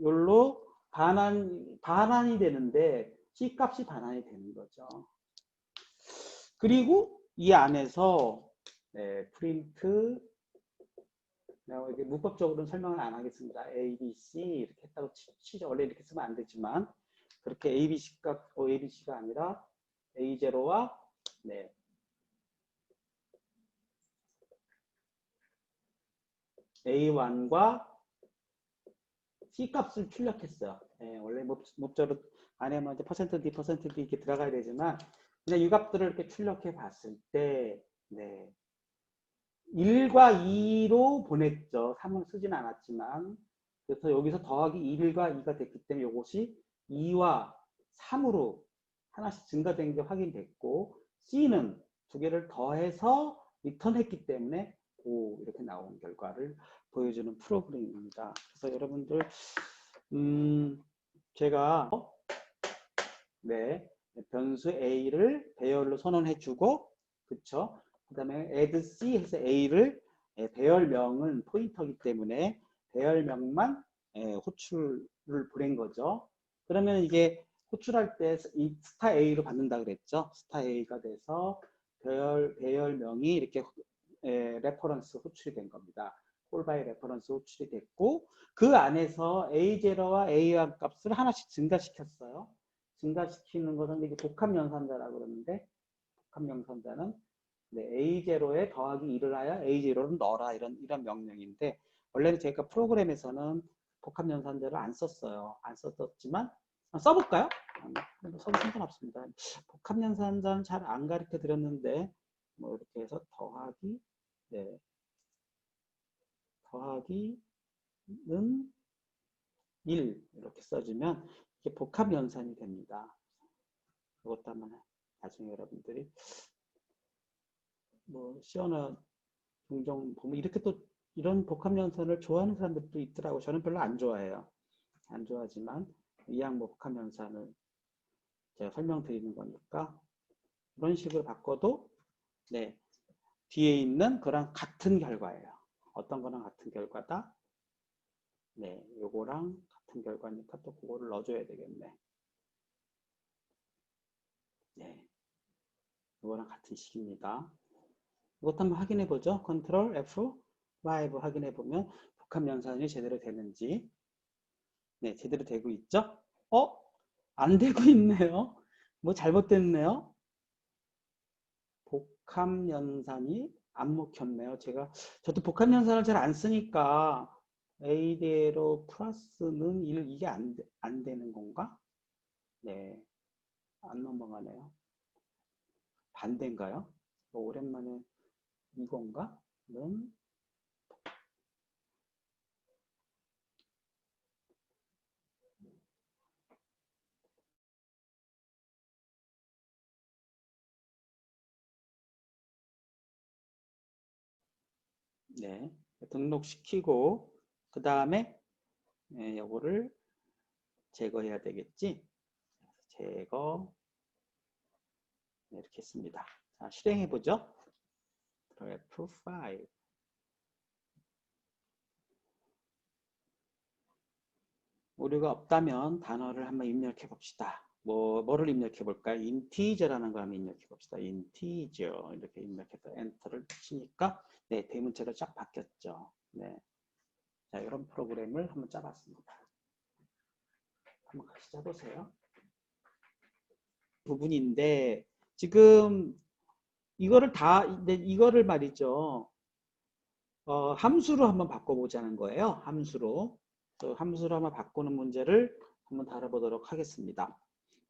요로 반환이 되는데 C 값이 반환이 되는 거죠. 그리고 이 안에서 네, 프린트 이게 문법적으로는 설명을 안 하겠습니다. A, B, C 이렇게 했다고 치죠. 원래 이렇게 쓰면 안 되지만 그렇게 ABC가 아니라 A0와 네, A1과 C 값을 출력했어요. 네, 원래 문법적으로 안에 뭐 이제 %D 이렇게 들어가야 되지만 그냥 이 값들을 이렇게 출력해 봤을 때 네, 1과 2로 보냈죠. 3은 쓰진 않았지만 그래서 여기서 더하기 1과 2가 됐기 때문에 이것이 2와 3으로 하나씩 증가된 게 확인됐고 C는 두 개를 더해서 리턴했기 때문에 5 이렇게 나온 결과를 보여주는 프로그램입니다. 그래서 여러분들 제가 네, 변수 A를 배열로 선언해주고 그쵸? 그 다음에 add C 해서 A를 배열명은 포인터이기 때문에 배열명만 호출을 보낸 거죠. 그러면 이게 호출할 때 이 스타 A로 받는다 그랬죠. 스타 A가 돼서 배열명이 이렇게 레퍼런스 호출이 된 겁니다. 콜바이 레퍼런스 호출이 됐고 그 안에서 A0와 A1 값을 하나씩 증가시켰어요. 증가시키는 것은 이게 복합연산자라고 그러는데 복합연산자는 A0에 더하기 2를 하여 A0를 넣어라 이런 명령인데 원래는 제가 프로그램에서는 복합연산자를 안 썼어요. 안 썼지만 써볼까요? 써도 상관없습니다. 복합연산자는 잘 안 가르쳐 드렸는데 뭐 이렇게 해서 더하기 더하기는 1 이렇게 써주면 이게 복합연산이 됩니다. 그것도 한번 나중에 여러분들이 뭐 시어나 종종 보면 이렇게 또 이런 복합연산을 좋아하는 사람들도 있더라고. 저는 별로 안 좋아해요. 안 좋아하지만 이항 복합연산을 제가 설명드리는 거니까 이런 식으로 바꿔도 뒤에 있는 거랑 같은 결과예요. 어떤 거랑 같은 결과다? 요거랑 같은 결과니까 또 그거를 넣어줘야 되겠네. 이거랑 같은 식입니다. 이것도 한번 확인해 보죠. 컨트롤 F5 확인해 보면 복합연산이 제대로 되는지. 제대로 되고 있죠? 안 되고 있네요. 뭐 잘못됐네요. 복합연산이 안 먹혔네요. 저도 복합연산을 잘 안 쓰니까 A대로 플러스는 1 이게 안 되는 건가? 안 넘어가네요. 반대인가요? 오랜만에 이건가? 는 등록시키고 그 다음에 요거를 제거해야 되겠지? 제거 이렇게 했습니다. 자, 실행해 보죠. F5 오류가 없다면 단어를 한번 입력해 봅시다. 뭐를 입력해 볼까요? 인티저라는 거 한번 입력해 봅시다. 인티저 이렇게 입력해서 엔터를 치니까 대문자로 쫙 바뀌었죠. 자, 이런 프로그램을 한번 짜봤습니다. 한번 같이 짜보세요. 부분인데 지금 이거를 말이죠. 함수로 한번 바꿔보자는 거예요. 함수로 한번 바꾸는 문제를 한번 다뤄보도록 하겠습니다.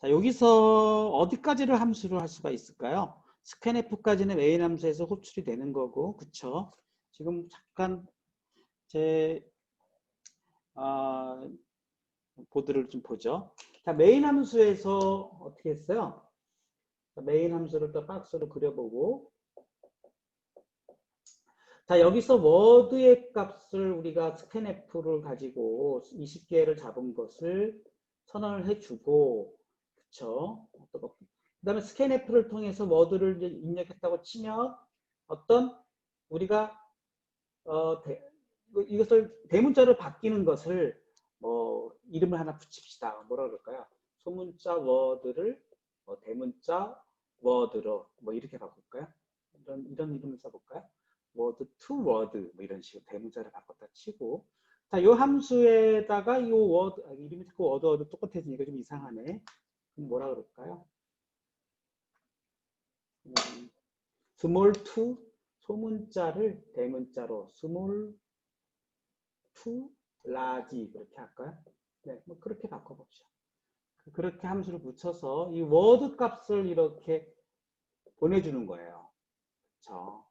자, 여기서 어디까지를 함수로 할 수가 있을까요? scanf까지는 메인 함수에서 호출이 되는 거고, 그쵸? 지금 잠깐 제 보드를 좀 보죠. 자, 메인 함수에서 어떻게 했어요? 자, 메인 함수를 또 박스로 그려보고, 자, 여기서 워드의 값을 우리가 scanf를 가지고 20개를 잡은 것을 선언을 해주고, 그쵸? 그 다음에 scanf를 통해서 워드를 이제 입력했다고 치면 어떤 우리가 이것을 대문자로 바뀌는 것을 이름을 하나 붙입시다. 뭐라 그럴까요? 소문자 워드를 대문자 워드로 이렇게 바꿀까요? 이런 이름을 써볼까요? 워드 투 워드 이런 식으로 대문자를 바꿨다 치고 자, 요 함수에다가 이 워드 이름이 자꾸 워드 똑같아지니까 좀 이상하네. 그럼 뭐라 그럴까요? 스몰 투 소문자를 대문자로 스몰 투 라지 그렇게 할까요? 뭐 그렇게 바꿔봅시다. 그렇게 함수를 붙여서 이 워드 값을 이렇게 보내주는 거예요. 그렇죠?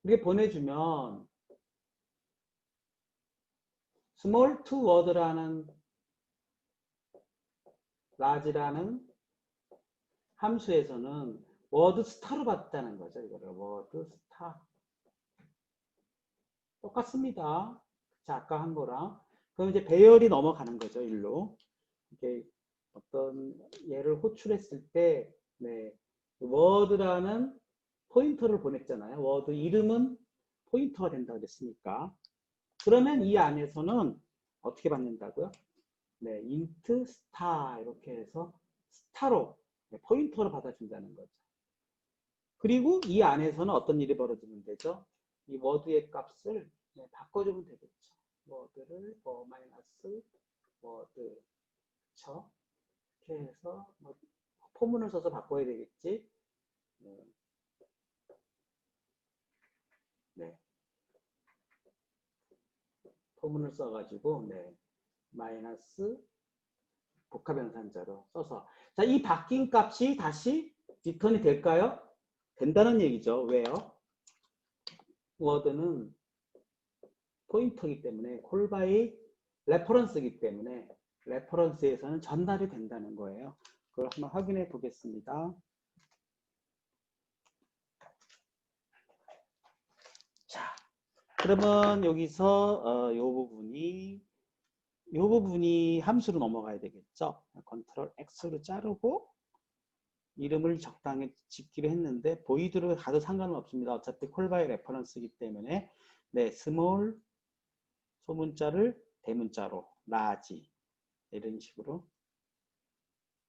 이렇게 보내주면 small to word라는 large라는 함수에서는 word star로 봤다는 거죠. 이거를 word star 똑같습니다. 자, 아까 한 거랑 그럼 이제 배열이 넘어가는 거죠. 일로 이게 어떤 얘를 호출했을 때 word라는 포인터를 보냈잖아요. 워드 이름은 포인터가 된다고 그랬으니까. 그러면 이 안에서는 어떻게 받는다고요? 네, int star 이렇게 해서 스타로 포인터로 받아준다는 거죠. 그리고 이 안에서는 어떤 일이 벌어지면 되죠? 이 워드의 값을 바꿔주면 되겠죠. 워드를 마이너스 워드 그쵸? 이렇게 해서 포문을 써서 바꿔야 되겠지. 네. 포문을 써가지고 마이너스 복합연산자로 써서 자, 이 바뀐 값이 다시 리턴이 될까요? 된다는 얘기죠. 왜요? 워드는 포인터이기 때문에 콜바이 레퍼런스이기 때문에 레퍼런스에서는 전달이 된다는 거예요. 그걸 한번 확인해 보겠습니다. 자, 그러면 여기서 이 부분이 함수로 넘어가야 되겠죠. 컨트롤 X로 자르고 이름을 적당히 짓기로 했는데 보이드로 가도 상관은 없습니다. 어차피 콜바이 레퍼런스이기 때문에 스몰 소문자를 대문자로 라지 이런 식으로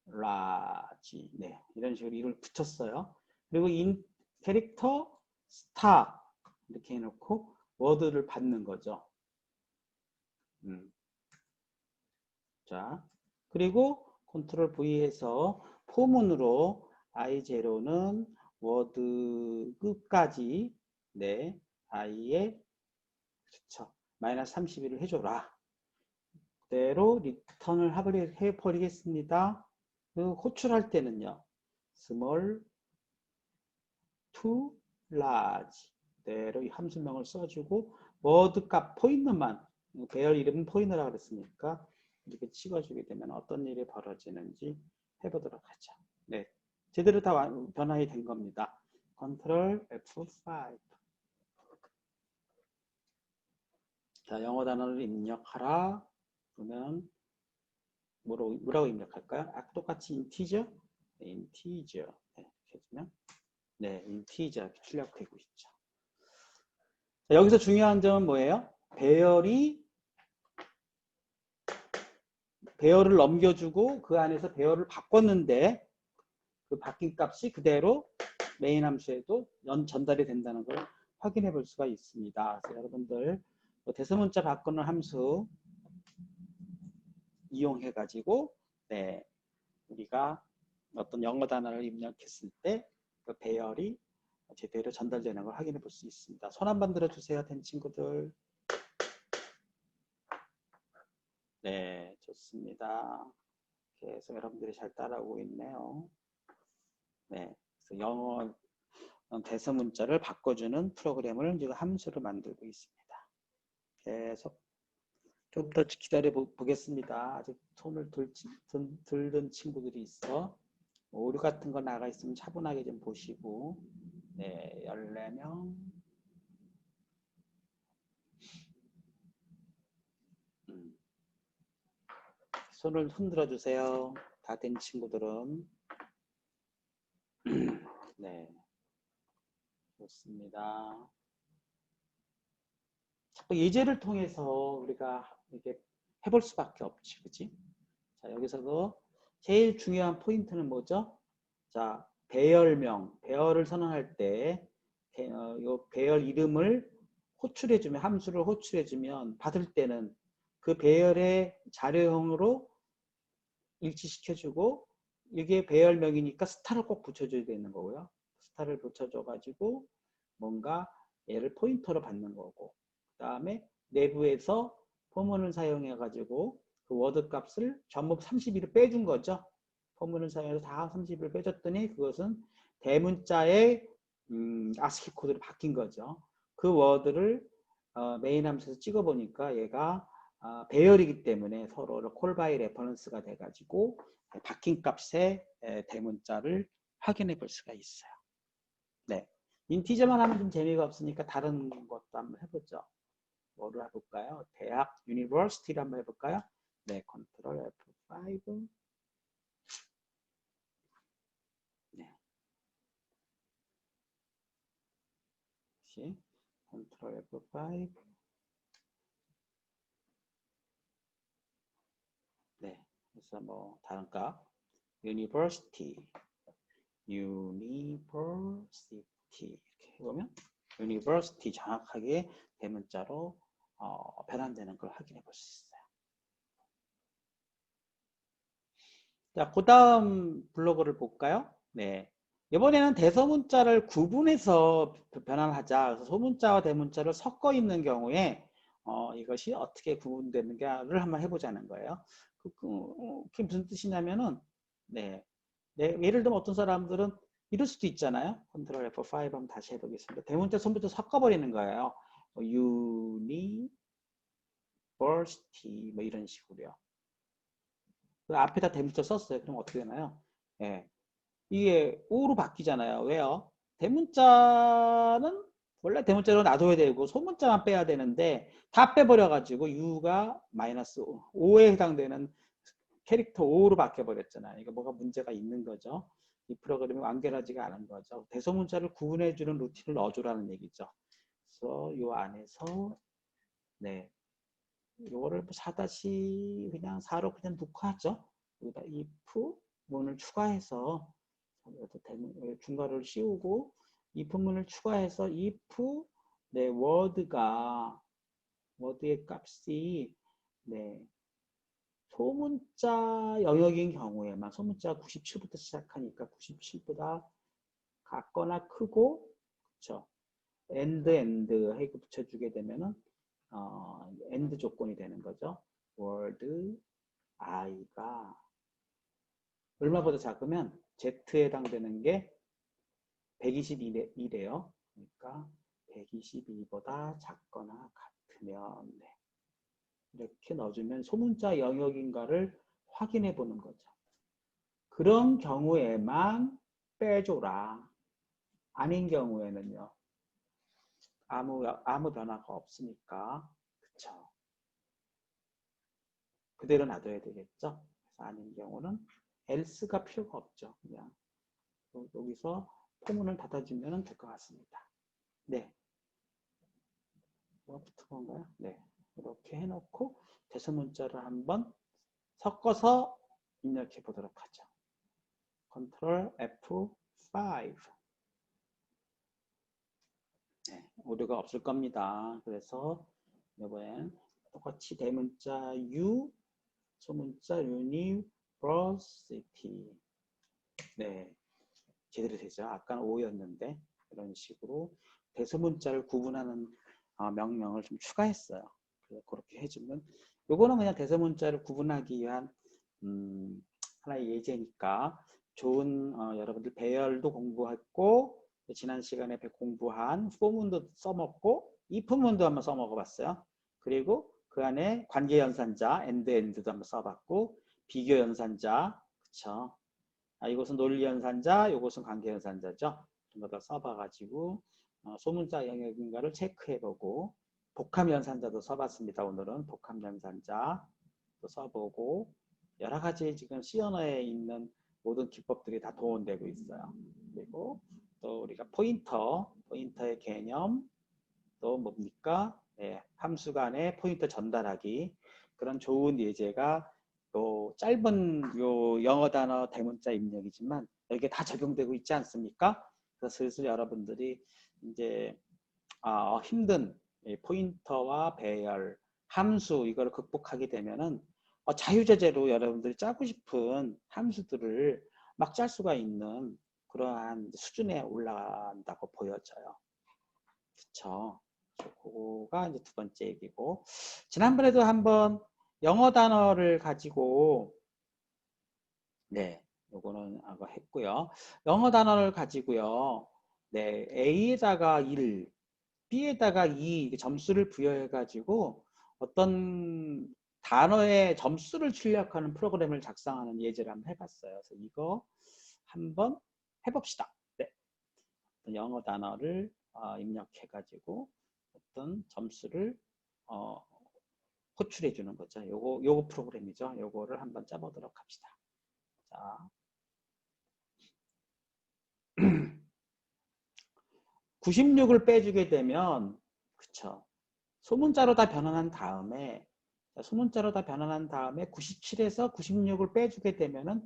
라지 이런 식으로 이름을 붙였어요. 그리고 인 캐릭터 스타 이렇게 해놓고 워드를 받는 거죠. 자, 그리고 컨트롤 V에서 포문으로 I0는 워드 끝까지 I에 그렇죠. 마이너스 31을 해줘라. 그대로 리턴을 해버리겠습니다. 그 호출할 때는요. small to large 그대로 이 함수명을 써주고 워드 값 포인트만 배열 이름은 포인트라고 그랬으니까 이렇게 찍어주게 되면 어떤 일이 벌어지는지 해보도록 하죠. 네, 제대로 다 변환이 된 겁니다. 컨트롤 F5. 자, 영어 단어를 입력하라. 그러면 뭐라고 입력할까요? 똑같이 인티저? 인티저. 이렇게 해주면 인티저 이렇게 출력되고 있죠. 자, 여기서 중요한 점은 뭐예요? 배열을 넘겨주고 그 안에서 배열을 바꿨는데 그 바뀐 값이 그대로 메인 함수에도 전달이 된다는 걸 확인해 볼 수가 있습니다. 그래서 여러분들 대소문자 바꾸는 함수 이용해 가지고 우리가 어떤 영어 단어를 입력했을 때 그 배열이 제대로 전달되는 걸 확인해 볼 수 있습니다. 손 한번 들어주세요. 된 친구들. 네, 좋습니다. 그래서 여러분들이 잘 따라오고 있네요. 네, 그래서 영어 대소문자를 바꿔주는 프로그램을 지금 함수로 만들고 있습니다. 계속 좀 더 기다려 보겠습니다. 아직 손을 들던 친구들이 있어. 오류 같은 거 나가 있으면 차분하게 좀 보시고. 14명. 손을 흔들어 주세요. 다 된 친구들은. 네. 좋습니다. 자꾸 예제를 통해서 우리가 이렇게 해볼 수밖에 없지, 그치? 자, 여기서도 제일 중요한 포인트는 뭐죠? 자, 배열을 선언할 때, 요 배열 이름을 호출해주면, 함수를 호출해주면, 받을 때는 그 배열의 자료형으로 일치시켜주고, 이게 배열명이니까 스타를 꼭 붙여줘야 되는 거고요. 스타를 붙여줘가지고, 뭔가 얘를 포인터로 받는 거고, 그 다음에 내부에서 포문을 사용해가지고, 그 워드 값을 전부 31을 빼준 거죠. 포문을 사용해서 다 30을 빼줬더니 그것은 대문자의 아스키 코드로 바뀐 거죠. 그 워드를 메인 함수에서 찍어보니까 얘가 배열이기 때문에 서로 콜바이 레퍼런스가 돼가지고 바뀐 값의 대문자를 확인해 볼 수가 있어요. 네, 인티저만 하면 좀 재미가 없으니까 다른 것도 한번 해보죠. 뭐를 해볼까요? 대학, 유니버시티를 한번 해볼까요? 네, 컨트롤 F5. 네. 다시 컨트롤 컨트롤 F5. 네, 그래서 뭐 다른 값 university 이렇게 해보면 university 정확하게 대문자로 변환되는 걸 확인해 볼 수 있어요. 자, 그 다음 블로그를 볼까요? 네. 이번에는 대소문자를 구분해서 변환하자. 그래서 소문자와 대문자를 섞어 있는 경우에 이것이 어떻게 구분되는가를 한번 해보자는 거예요. 그게 무슨 뜻이냐면은 네. 예를 들면 어떤 사람들은 이럴 수도 있잖아요. 컨트롤 F5 한번 다시 해보겠습니다. 대문자, 소문자 섞어버리는 거예요. university 뭐 이런 식으로요. 그 앞에다 대문자 썼어요. 그럼 어떻게 되나요? 예. 이게 O로 바뀌잖아요. 왜요? 대문자는 원래 대문자로 놔둬야 되고 소문자만 빼야 되는데 다 빼버려가지고 U가 마이너스 5에 해당되는 캐릭터 5로 바뀌어버렸잖아요. 이거 뭐가 문제가 있는 거죠. 이 프로그램이 완결하지가 않은 거죠. 대소문자를 구분해주는 루틴을 넣어주라는 얘기죠. 그래서 이 안에서 네, 이거를 4- 그냥 4로 그냥 놓고 하죠. 여기다 if 문을 추가해서 중괄호를 씌우고 if 문을 추가해서 if 네, 워드의 값이 네, 소문자 영역인 경우에만 소문자가 97부터 시작하니까 97보다 같거나 크고 그렇죠. and 해고 붙여주게 되면은 and 조건이 되는 거죠. word i가 얼마보다 작으면 z에 해당되는 게 122래요. 그러니까 122보다 작거나 같으면 네. 이렇게 넣어주면 소문자 영역인가를 확인해 보는 거죠. 그런 경우에만 빼줘라. 아닌 경우에는요. 아무 변화가 없으니까 그쵸. 그대로 놔둬야 되겠죠. 그래서 아닌 경우는 else가 필요가 없죠. 그냥 여기서 포문을 닫아주면 될 것 같습니다. 네. 뭐 붙은 건가요? 네. 이렇게 해놓고 대소문자를 한번 섞어서 입력해 보도록 하죠. 컨트롤 F5. 네, 오류가 없을 겁니다. 그래서 이번엔 똑같이 대문자 U, 소문자 University. 네, 제대로 되죠. 아까는 O였는데 이런 식으로 대소문자를 구분하는 명령을 좀 추가했어요. 그렇게 해주면 요거는 그냥 대소문자를 구분하기 위한 하나의 예제니까 좋은 여러분들 배열도 공부했고 지난 시간에 공부한 포문도 써먹고 if문도 한번 써먹어봤어요. 그리고 그 안에 관계연산자 end도 한번 써봤고 비교연산자 그쵸? 이것은 논리연산자, 이것은 관계연산자죠. 이런 거 써봐가지고 소문자 영역인가를 체크해보고 복합연산자도 써봤습니다. 오늘은 복합연산자도 써보고 여러 가지 지금 C 언어에 있는 모든 기법들이 다 동원되고 있어요. 그리고 또 우리가 포인터의 개념, 또 뭡니까? 네, 함수 간의 포인터 전달하기 그런 좋은 예제가 또 짧은 요 영어 단어 대문자 입력이지만 여기에 다 적용되고 있지 않습니까? 그래서 슬슬 여러분들이 이제 힘든 포인터와 배열, 함수 이걸 극복하게 되면은 자유제재로 여러분들이 짜고 싶은 함수들을 막 짤 수가 있는 그러한 수준에 올라간다고 보여져요. 그쵸? 그거가 이제 두 번째 얘기고 지난번에도 한번 영어 단어를 가지고 네, 요거는 아까 했고요. 영어 단어를 가지고요. 네, A에다가 1, B에다가 2 점수를 부여해 가지고 어떤 단어의 점수를 출력하는 프로그램을 작성하는 예제를 한번 해봤어요. 그래서 이거 한번 해봅시다. 네, 영어 단어를 입력해 가지고 어떤 점수를 호출해 주는 거죠. 요거 프로그램이죠. 요거를 한번 짜보도록 합시다. 자, 96을 빼주게 되면 그쵸. 소문자로 다 변환한 다음에 97에서 96을 빼주게 되면은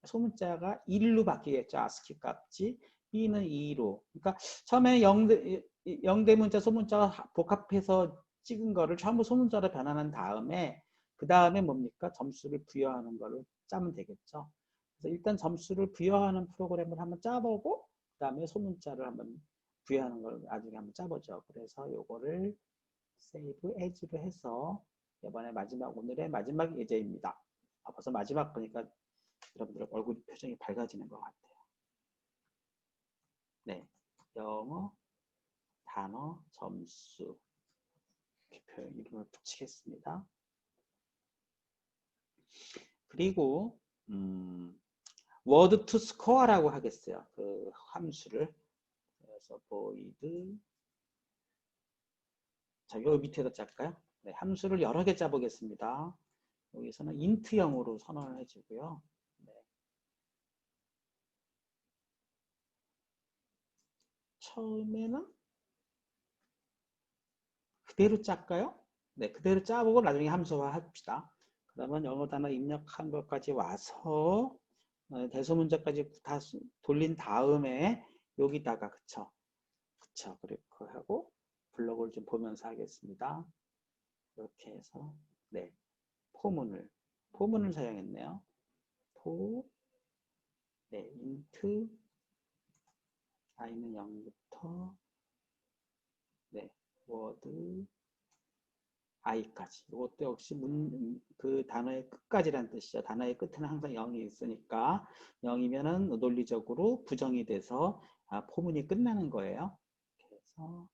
소문자가 1로 바뀌겠죠. 아스키 값이. B는 2로. 그러니까 처음에 0대문자 소문자가 복합해서 찍은 거를 전부 소문자로 변환한 다음에 그 다음에 뭡니까? 점수를 부여하는 거를 짜면 되겠죠. 그래서 일단 점수를 부여하는 프로그램을 한번 짜보고 그 다음에 소문자를 한번 부여하는 걸 나중에 한번 짜보죠. 그래서 요거를 save as로 해서 이번에 오늘의 마지막 예제입니다. 벌써 마지막 보니까 여러분들 얼굴 표정이 밝아지는 것 같아요. 네, 영어 단어 점수 이름을 붙이겠습니다. 그리고 word to score라고 하겠어요. 그 함수를. 그래서 void 자, 요 밑에다 짤까요? 네, 함수를 여러 개 짜보겠습니다. 여기서는 int형으로 선언을 해주고요. 네. 처음에는 그대로 짤까요? 네, 그대로 짜보고 나중에 함수화 합시다. 그러면 영어 단어 입력한 것까지 와서 대소문자까지 다 돌린 다음에 여기다가 그쵸? 그렇게 하고 블록을 좀 보면서 하겠습니다. 이렇게 해서 네 포문을 사용했네요. 네 int i는 0부터 네 word i까지. 이것도 역시 그 단어의 끝까지라는 뜻이죠. 단어의 끝에는 항상 0이 있으니까 0이면은 논리적으로 부정이 돼서 포문이 끝나는 거예요. 그래서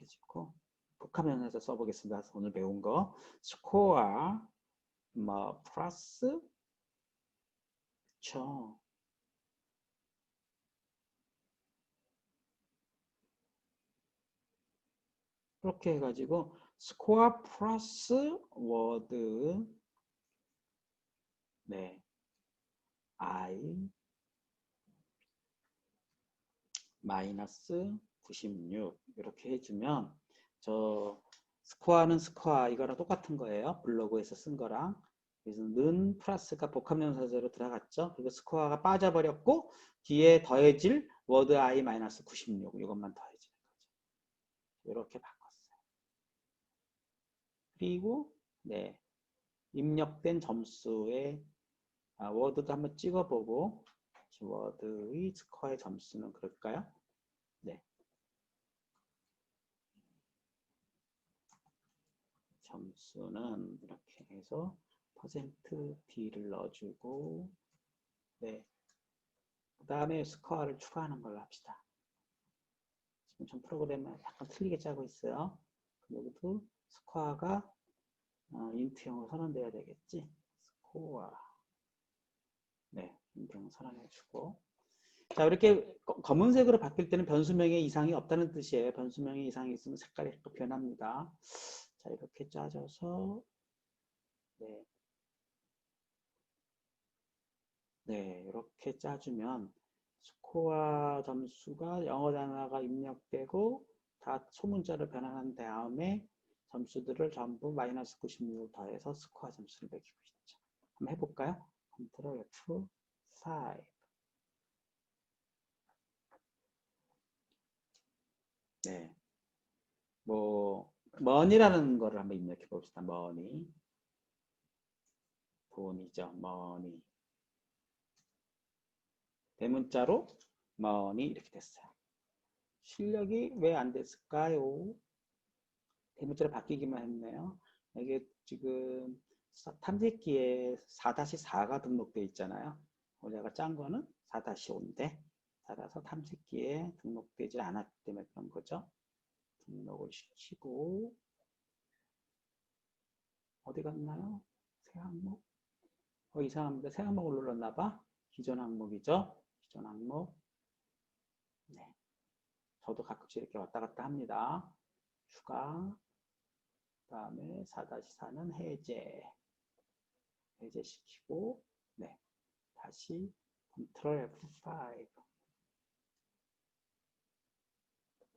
해주고 복합면에서 써보겠습니다. 오늘 배운 거 스코어 뭐 플러스 그쵸. 그렇게 해가지고 스코어 플러스 워드 네 i 마이너스 96 이렇게 해주면 저 스코어는 스코어 이거랑 똑같은 거예요. 블로그에서 쓴 거랑. 그래서 는 플러스가 복합명사제로 들어갔죠. 그리고 스코어가 빠져버렸고 뒤에 더해질 워드 i 마이너스 96 이것만 더해지는 거죠. 이렇게 바꿨어요. 그리고 네 입력된 점수에 워드도 한번 찍어보고 워드의 스코어의 점수는 그럴까요? 네. 점수는 이렇게 해서 %d를 넣어주고 네. 그 다음에 스코어를 추가하는 걸로 합시다. 지금 전 프로그램을 약간 틀리게 짜고 있어요. 여기도 스코어가 인트형으로 선언돼야 되겠지. 스코어 네, 인트형 선언해주고 자 이렇게 검은색으로 바뀔 때는 변수명에 이상이 없다는 뜻이에요. 변수명에 이상이 있으면 색깔이 또 변합니다. 자 이렇게 짜져서 네. 네, 이렇게 짜주면 스코어 점수가 영어 단어가 입력되고 다 소문자로 변환한 다음에 점수들을 전부 마이너스 96을 더해서 스코어 점수를 매기고 있죠. 한번 해볼까요? 컨트롤 F5 네, 뭐 money라는 거를 한번 입력해 봅시다. money 돈이죠. money 대문자로 money 이렇게 됐어요. 출력이 왜 안 됐을까요? 대문자로 바뀌기만 했네요. 이게 지금 탐색기에 4-4가 등록되어 있잖아요. 내가 짠 거는 4-5인데 따라서 탐색기에 등록되지 않았기 때문에 그런 거죠. 등록을 시키고 어디 갔나요? 새 항목? 이상합니다. 새 항목을 눌렀나 봐. 기존 항목이죠. 기존 항목. 네. 저도 가끔씩 이렇게 왔다 갔다 합니다. 추가 그 다음에 4-4는 해제시키고 네 다시 컨트롤 F5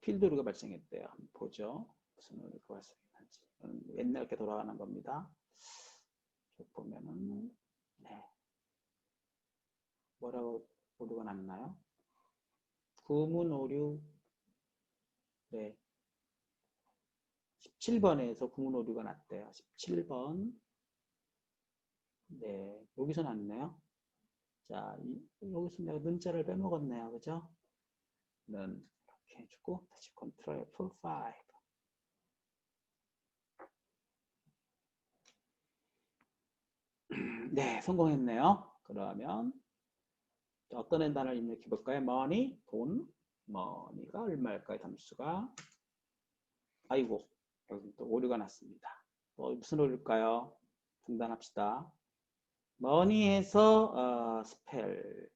필드 오류가 발생했대요. 한번 보죠. 무슨 오류가 발생했는지. 옛날 게 돌아가는 겁니다. 쭉 보면은 네. 뭐라고 오류가 났나요? 구문 오류 네. 17번에서 구문 오류가 났대요. 17번. 네. 여기서 났네요. 자, 여기서 내가 문자를 빼먹었네요. 그죠? 는 이렇게 해주고 다시 컨트롤 F5. 네, 성공했네요. 그러면 어떤 단어를 입력해 볼까요? money, 돈. money가 얼마일까요? 점수가. 아이고, 여기 또 오류가 났습니다. 무슨 오류일까요? 중단합시다. money에서 스펠,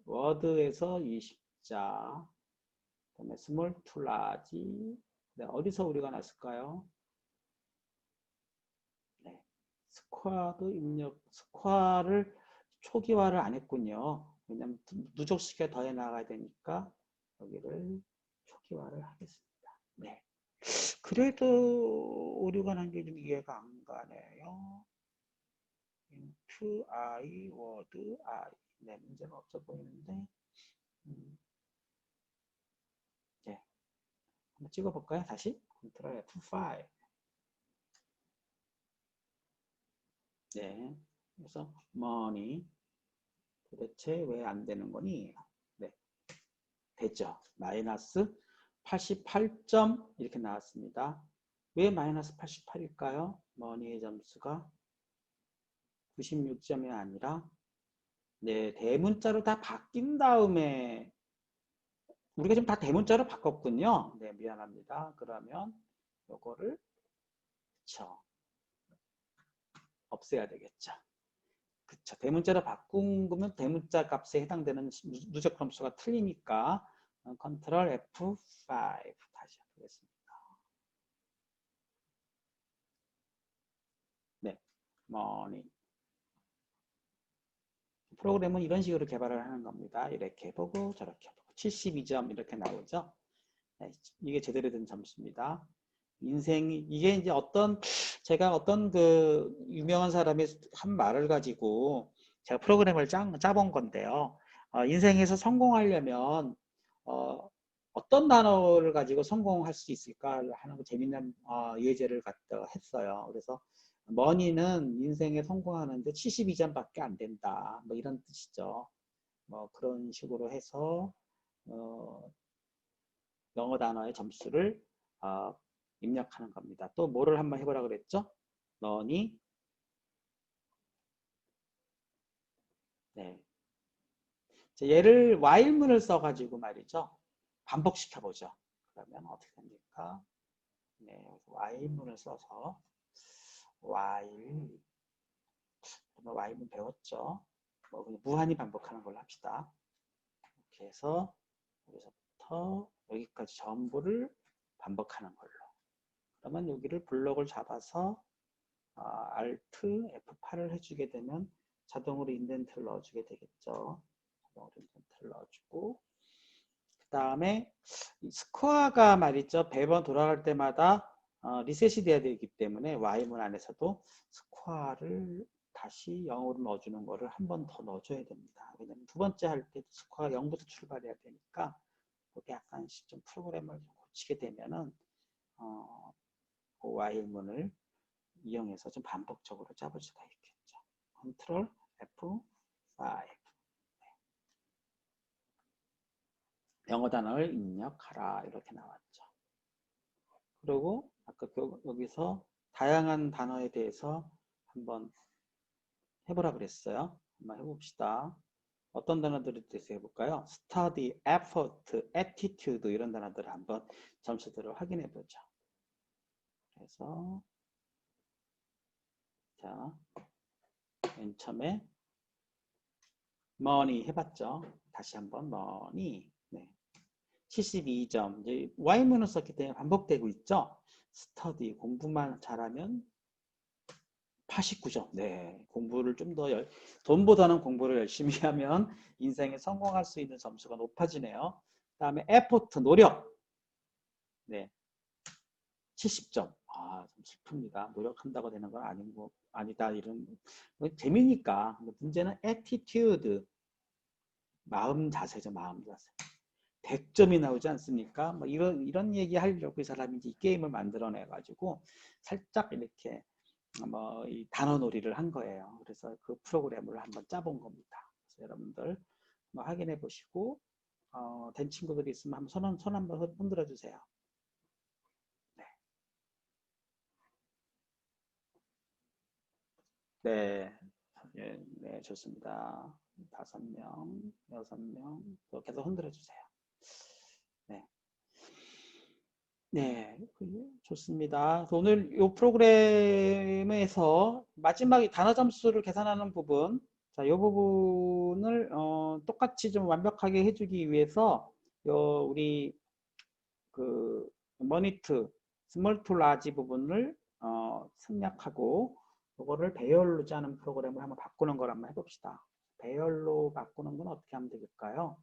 word에서 20자, 그다음에 small to large. 네, 어디서 오류가 났을까요? 네, 스쿼어도 입력, 스쿼어를 초기화를 안 했군요. 왜냐면 누적시켜 더해 나가야 되니까 여기를 초기화를 하겠습니다. 네. 그래도 오류가 난 게 좀 이해가 안 가네요. into I, word, I. 네, 문제가 없어 보이는데. 네. 한번 찍어볼까요? 다시. 컨트롤 F5. 네. 그래서 money. 도대체 왜 안 되는 거니? 네. 되죠. 마이너스 88점 이렇게 나왔습니다. 왜 마이너스 88일까요? 머니의 점수가 96점이 아니라 네, 대문자로 다 바뀐 다음에 우리가 지금 다 대문자로 바꿨군요. 네, 미안합니다. 그러면 요거를 그쵸. 없애야 되겠죠. 그쵸. 대문자로 바꾼 거면 대문자 값에 해당되는 누적 점수가 틀리니까 컨트롤 F5 다시 해보겠습니다. 네, money. 프로그램은 이런 식으로 개발을 하는 겁니다. 이렇게 보고 저렇게 보고 72점 이렇게 나오죠. 네, 이게 제대로 된 점수입니다. 인생이 이게 이제 제가 어떤 그 유명한 사람이 한 말을 가지고 제가 프로그램을 짜본 건데요. 인생에서 성공하려면 어떤 단어를 가지고 성공할 수 있을까 하는 재미있는 예제를 갖다가 했어요. 그래서 머니는 인생에 성공하는데 72점밖에 안 된다. 뭐 이런 뜻이죠. 뭐 그런 식으로 해서 영어 단어의 점수를 입력하는 겁니다. 또 뭐를 한번 해보라 그랬죠? 너니 네. 얘를 while문을 써가지고 말이죠. 반복시켜 보죠. 그러면 어떻게 됩니까? 네, while문을 써서 while문 배웠죠. 뭐 그냥 무한히 반복하는 걸로 합시다. 이렇게 해서 여기서부터 여기까지 전부를 반복하는 걸로. 그러면 여기를 블록을 잡아서 Alt F8을 해주게 되면 자동으로 인덴트를 넣어주게 되겠죠. 자동으로 인덴트를 넣어주고 그 다음에 스코어가 말이죠. 매번 돌아갈 때마다 리셋이 돼야 되기 때문에 Y문 안에서도 스코어를 다시 0으로 넣어주는 거를 한 번 더 넣어줘야 됩니다. 왜냐면 두 번째 할 때도 스코어가 0부터 출발해야 되니까 그게 약간씩 좀 프로그램을 고치게 되면은 그 Y문을 이용해서 좀 반복적으로 잡을 수가 있겠죠. 컨트롤 F5 영어 단어를 입력하라 이렇게 나왔죠. 그리고 아까 여기서 다양한 단어에 대해서 한번 해보라 그랬어요. 한번 해봅시다. 어떤 단어들에 대해서 해볼까요? study, effort, attitude 이런 단어들을 한번 점수들을 확인해 보죠. 그래서 자, 맨 처음에 money 해봤죠. 다시 한번 money. 네. 72점. 이제 Y문을 썼기 때문에 반복되고 있죠. study, 공부만 잘하면 89점. 네. 공부를 좀 더, 돈보다는 공부를 열심히 하면 인생에 성공할 수 있는 점수가 높아지네요. 그 다음에 effort, 노력. 네, 70점. 아, 좀 슬픕니다. 노력한다고 되는 건 아니다. 이런 재미니까. 문제는 attitude, 마음 자세죠. 마음 자세. 100점이 나오지 않습니까? 뭐 이런 얘기 하려고 이 사람이 이 게임을 만들어내 가지고 살짝 이렇게 뭐 이 단어 놀이를 한 거예요. 그래서 그 프로그램을 한번 짜본 겁니다. 그래서 여러분들 뭐 확인해 보시고 된 친구들이 있으면 한번 손 한번 흔들어 주세요. 네. 네. 예, 네, 좋습니다. 5명, 6명, 또 계속 흔들어 주세요. 네. 네, 좋습니다. 그래서 오늘 이 프로그램에서 마지막에 단어 점수를 계산하는 부분, 자, 이 부분을 똑같이 좀 완벽하게 해주기 위해서 우리 그 머니투, 스몰 투 라지 부분을 생략하고 그거를 배열로 짜는 프로그램을 한번 바꾸는 걸 한번 해봅시다. 배열로 바꾸는 건 어떻게 하면 되겠까요?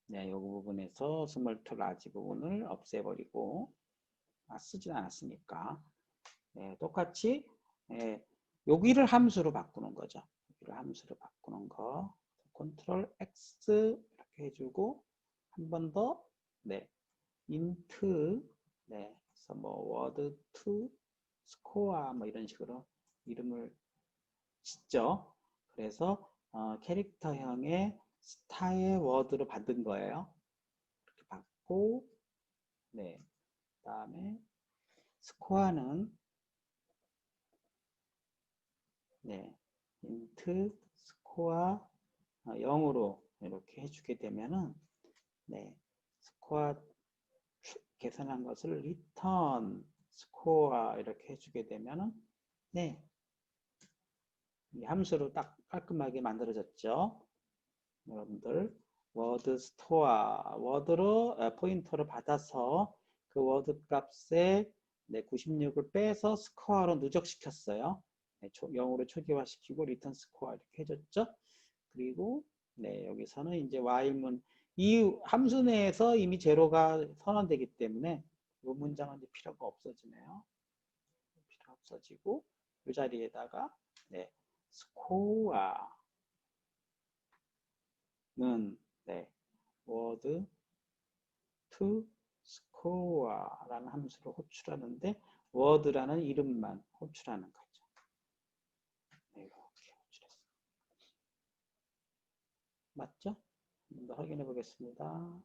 네, 이 부분에서 스몰 투 라지 부분을 없애버리고 쓰진 않았으니까 똑같이 여기를 함수로 바꾸는 거죠. 여기를 함수로 바꾸는 거 컨트롤 X 이렇게 해주고 한 번 더 네, int 네, 그래서 뭐 word to score 뭐 이런 식으로 이름을 짓죠. 그래서 캐릭터형의 스타의 워드로 받은 거예요. 이렇게 받고 네, 그다음에 스코어는 네, int 스코어 0으로 이렇게 해주게 되면은 네, 스코어 계산한 것을 return 스코어 이렇게 해주게 되면은 네, 이 함수로 딱 깔끔하게 만들어졌죠. 여러분들 워드 스토어 워드로 포인터를 받아서 그 워드 값에 네, 96을 빼서 스코어로 누적시켰어요. 네, 0으로 초기화시키고 리턴 스코어 이렇게 해줬죠. 그리고 네, 여기서는 이제 while문 이 함수 내에서 이미 제로가 선언되기 때문에 이 문장은 이제 필요가 없어지네요. 필요 없어지고 이 자리에다가 네, 스코어는 네, word to score라는 함수를 호출하는데 word라는 이름만 호출하는 거죠. 네, 이렇게 호출했어요. 맞죠? 좀 더 확인해 보겠습니다.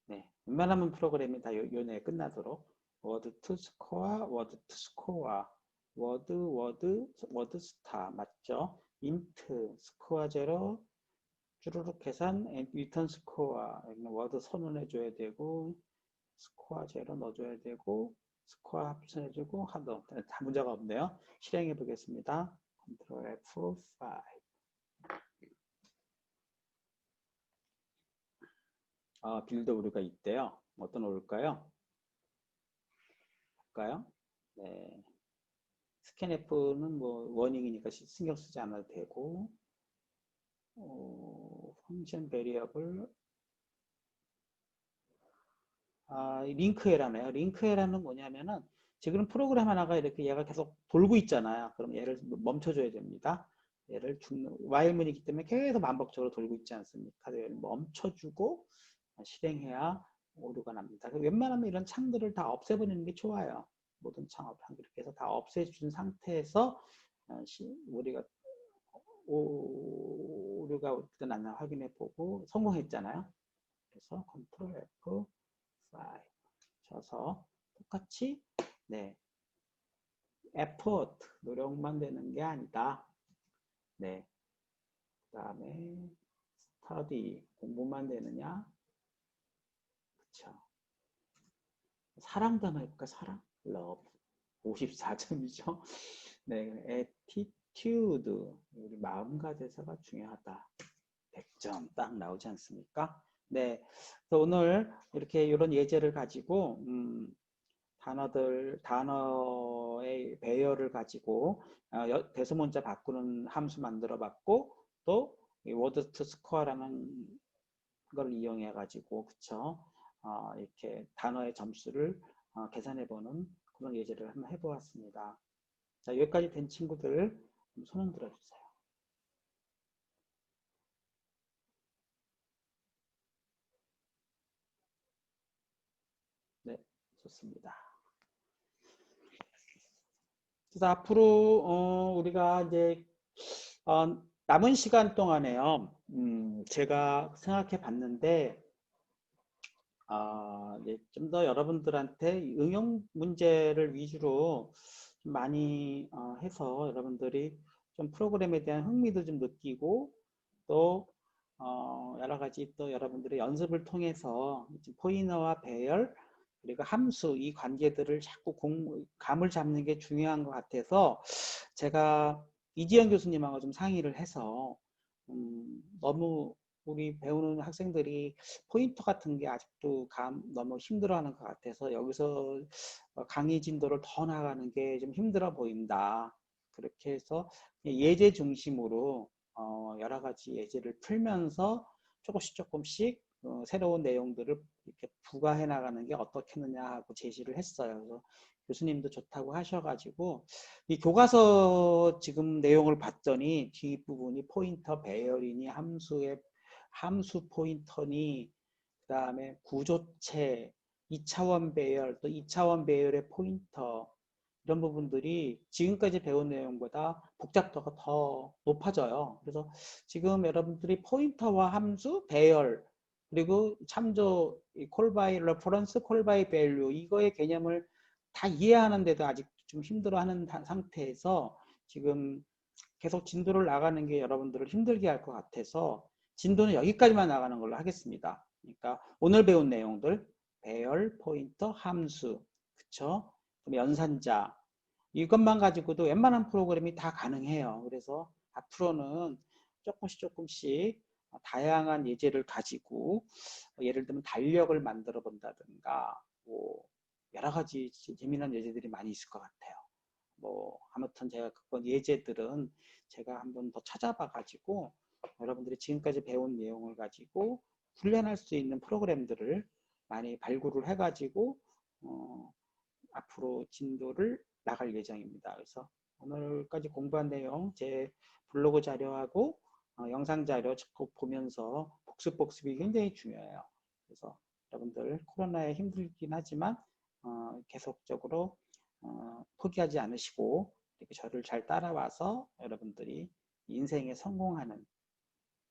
네, 웬만하면 프로그램이 다 요 내에 끝나도록 word to score, word to score, word star 맞죠? int score 0 주르륵 계산 return score 워드 선언해 줘야 되고 스코어 제로 넣어줘야 되고 스코어 합산해주고 하도 다 문제가 없네요. 실행해 보겠습니다. 컨트롤 F5 빌드 오류가 있대요. 어떤 오류일까요? 볼까요? 네. 스캔F는 뭐 워닝이니까 신경 쓰지 않아도 되고 펑션 베리어블 링크 에러네요. 링크 에러는 뭐냐면은 지금 프로그램 하나가 이렇게 얘가 계속 돌고 있잖아요. 그럼 얘를 멈춰줘야 됩니다. 얘를 while문이기 때문에 계속 반복적으로 돌고 있지 않습니까? 얘를 멈춰주고 실행해야 오류가 납니다. 웬만하면 이런 창들을 다 없애버리는 게 좋아요. 모든 창업을 이렇게 해서 다 없애준 상태에서 우리가 오류가 어떻게 났나 확인해 보고 성공했잖아요. 그래서 컨트롤 F5 쳐서 똑같이 네 effort 노력만 되는 게 아니다. 네. 그다음에 study 공부만 되느냐? 그쵸. 사랑도 한번 해볼까? 사랑? love 54점이죠. 네, attitude 우리 마음가짐가 중요하다. 100점 딱 나오지 않습니까? 네, 그래서 오늘 이렇게 이런 예제를 가지고 단어의 배열을 가지고 대소문자 바꾸는 함수 만들어 봤고 또 워드 투 스코어라는 걸 이용해 가지고 그쵸? 이렇게 단어의 점수를 계산해 보는 그런 예제를 한번 해보았습니다. 자, 여기까지 된 친구들 손 흔들어 주세요. 네, 좋습니다. 그래서 앞으로 우리가 이제 남은 시간 동안에요. 제가 생각해 봤는데 좀 더 여러분들한테 응용 문제를 위주로 좀 많이 해서 여러분들이 좀 프로그램에 대한 흥미도 좀 느끼고 또 여러 가지 또 여러분들의 연습을 통해서 포이너와 배열 그리고 함수 이 관계들을 자꾸 감을 잡는 게 중요한 것 같아서 제가 이지영 교수님하고 좀 상의를 해서 너무 우리 배우는 학생들이 포인터 같은 게 아직도 너무 힘들어하는 것 같아서 여기서 강의 진도를 더 나가는 게 좀 힘들어 보인다. 그렇게 해서 예제 중심으로 여러 가지 예제를 풀면서 조금씩 새로운 내용들을 이렇게 부과해 나가는 게 어떻겠느냐 하고 제시를 했어요. 그래서 교수님도 좋다고 하셔가지고 이 교과서 지금 내용을 봤더니 뒷부분이 포인터 배열이니 함수 포인터니 그다음에 구조체 2차원 배열 또 2차원 배열의 포인터 이런 부분들이 지금까지 배운 내용보다 복잡도가 더 높아져요. 그래서 지금 여러분들이 포인터와 함수, 배열, 그리고 참조, 콜바이 레퍼런스, 콜바이 밸류 이거의 개념을 다 이해하는데도 아직 좀 힘들어하는 상태에서 지금 계속 진도를 나가는 게 여러분들을 힘들게 할 것 같아서 진도는 여기까지만 나가는 걸로 하겠습니다. 그러니까 오늘 배운 내용들 배열, 포인터, 함수, 그쵸? 그럼 연산자 이것만 가지고도 웬만한 프로그램이 다 가능해요. 그래서 앞으로는 조금씩 다양한 예제를 가지고 예를 들면 달력을 만들어 본다든가 뭐 여러 가지 재미난 예제들이 많이 있을 것 같아요. 뭐 아무튼 제가 그건 예제들은 제가 한번 더 찾아봐 가지고 여러분들이 지금까지 배운 내용을 가지고 훈련할 수 있는 프로그램들을 많이 발굴을 해 가지고 앞으로 진도를 나갈 예정입니다. 그래서 오늘까지 공부한 내용 제 블로그 자료하고 영상 자료 보면서 복습이 굉장히 중요해요. 그래서 여러분들 코로나에 힘들긴 하지만 계속적으로 포기하지 않으시고 이렇게 저를 잘 따라와서 여러분들이 인생에 성공하는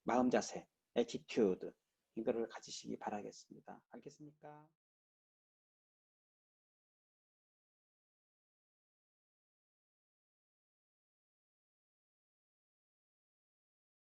마음 자세, 애티튜드 이거를 가지시기 바라겠습니다. 알겠습니까?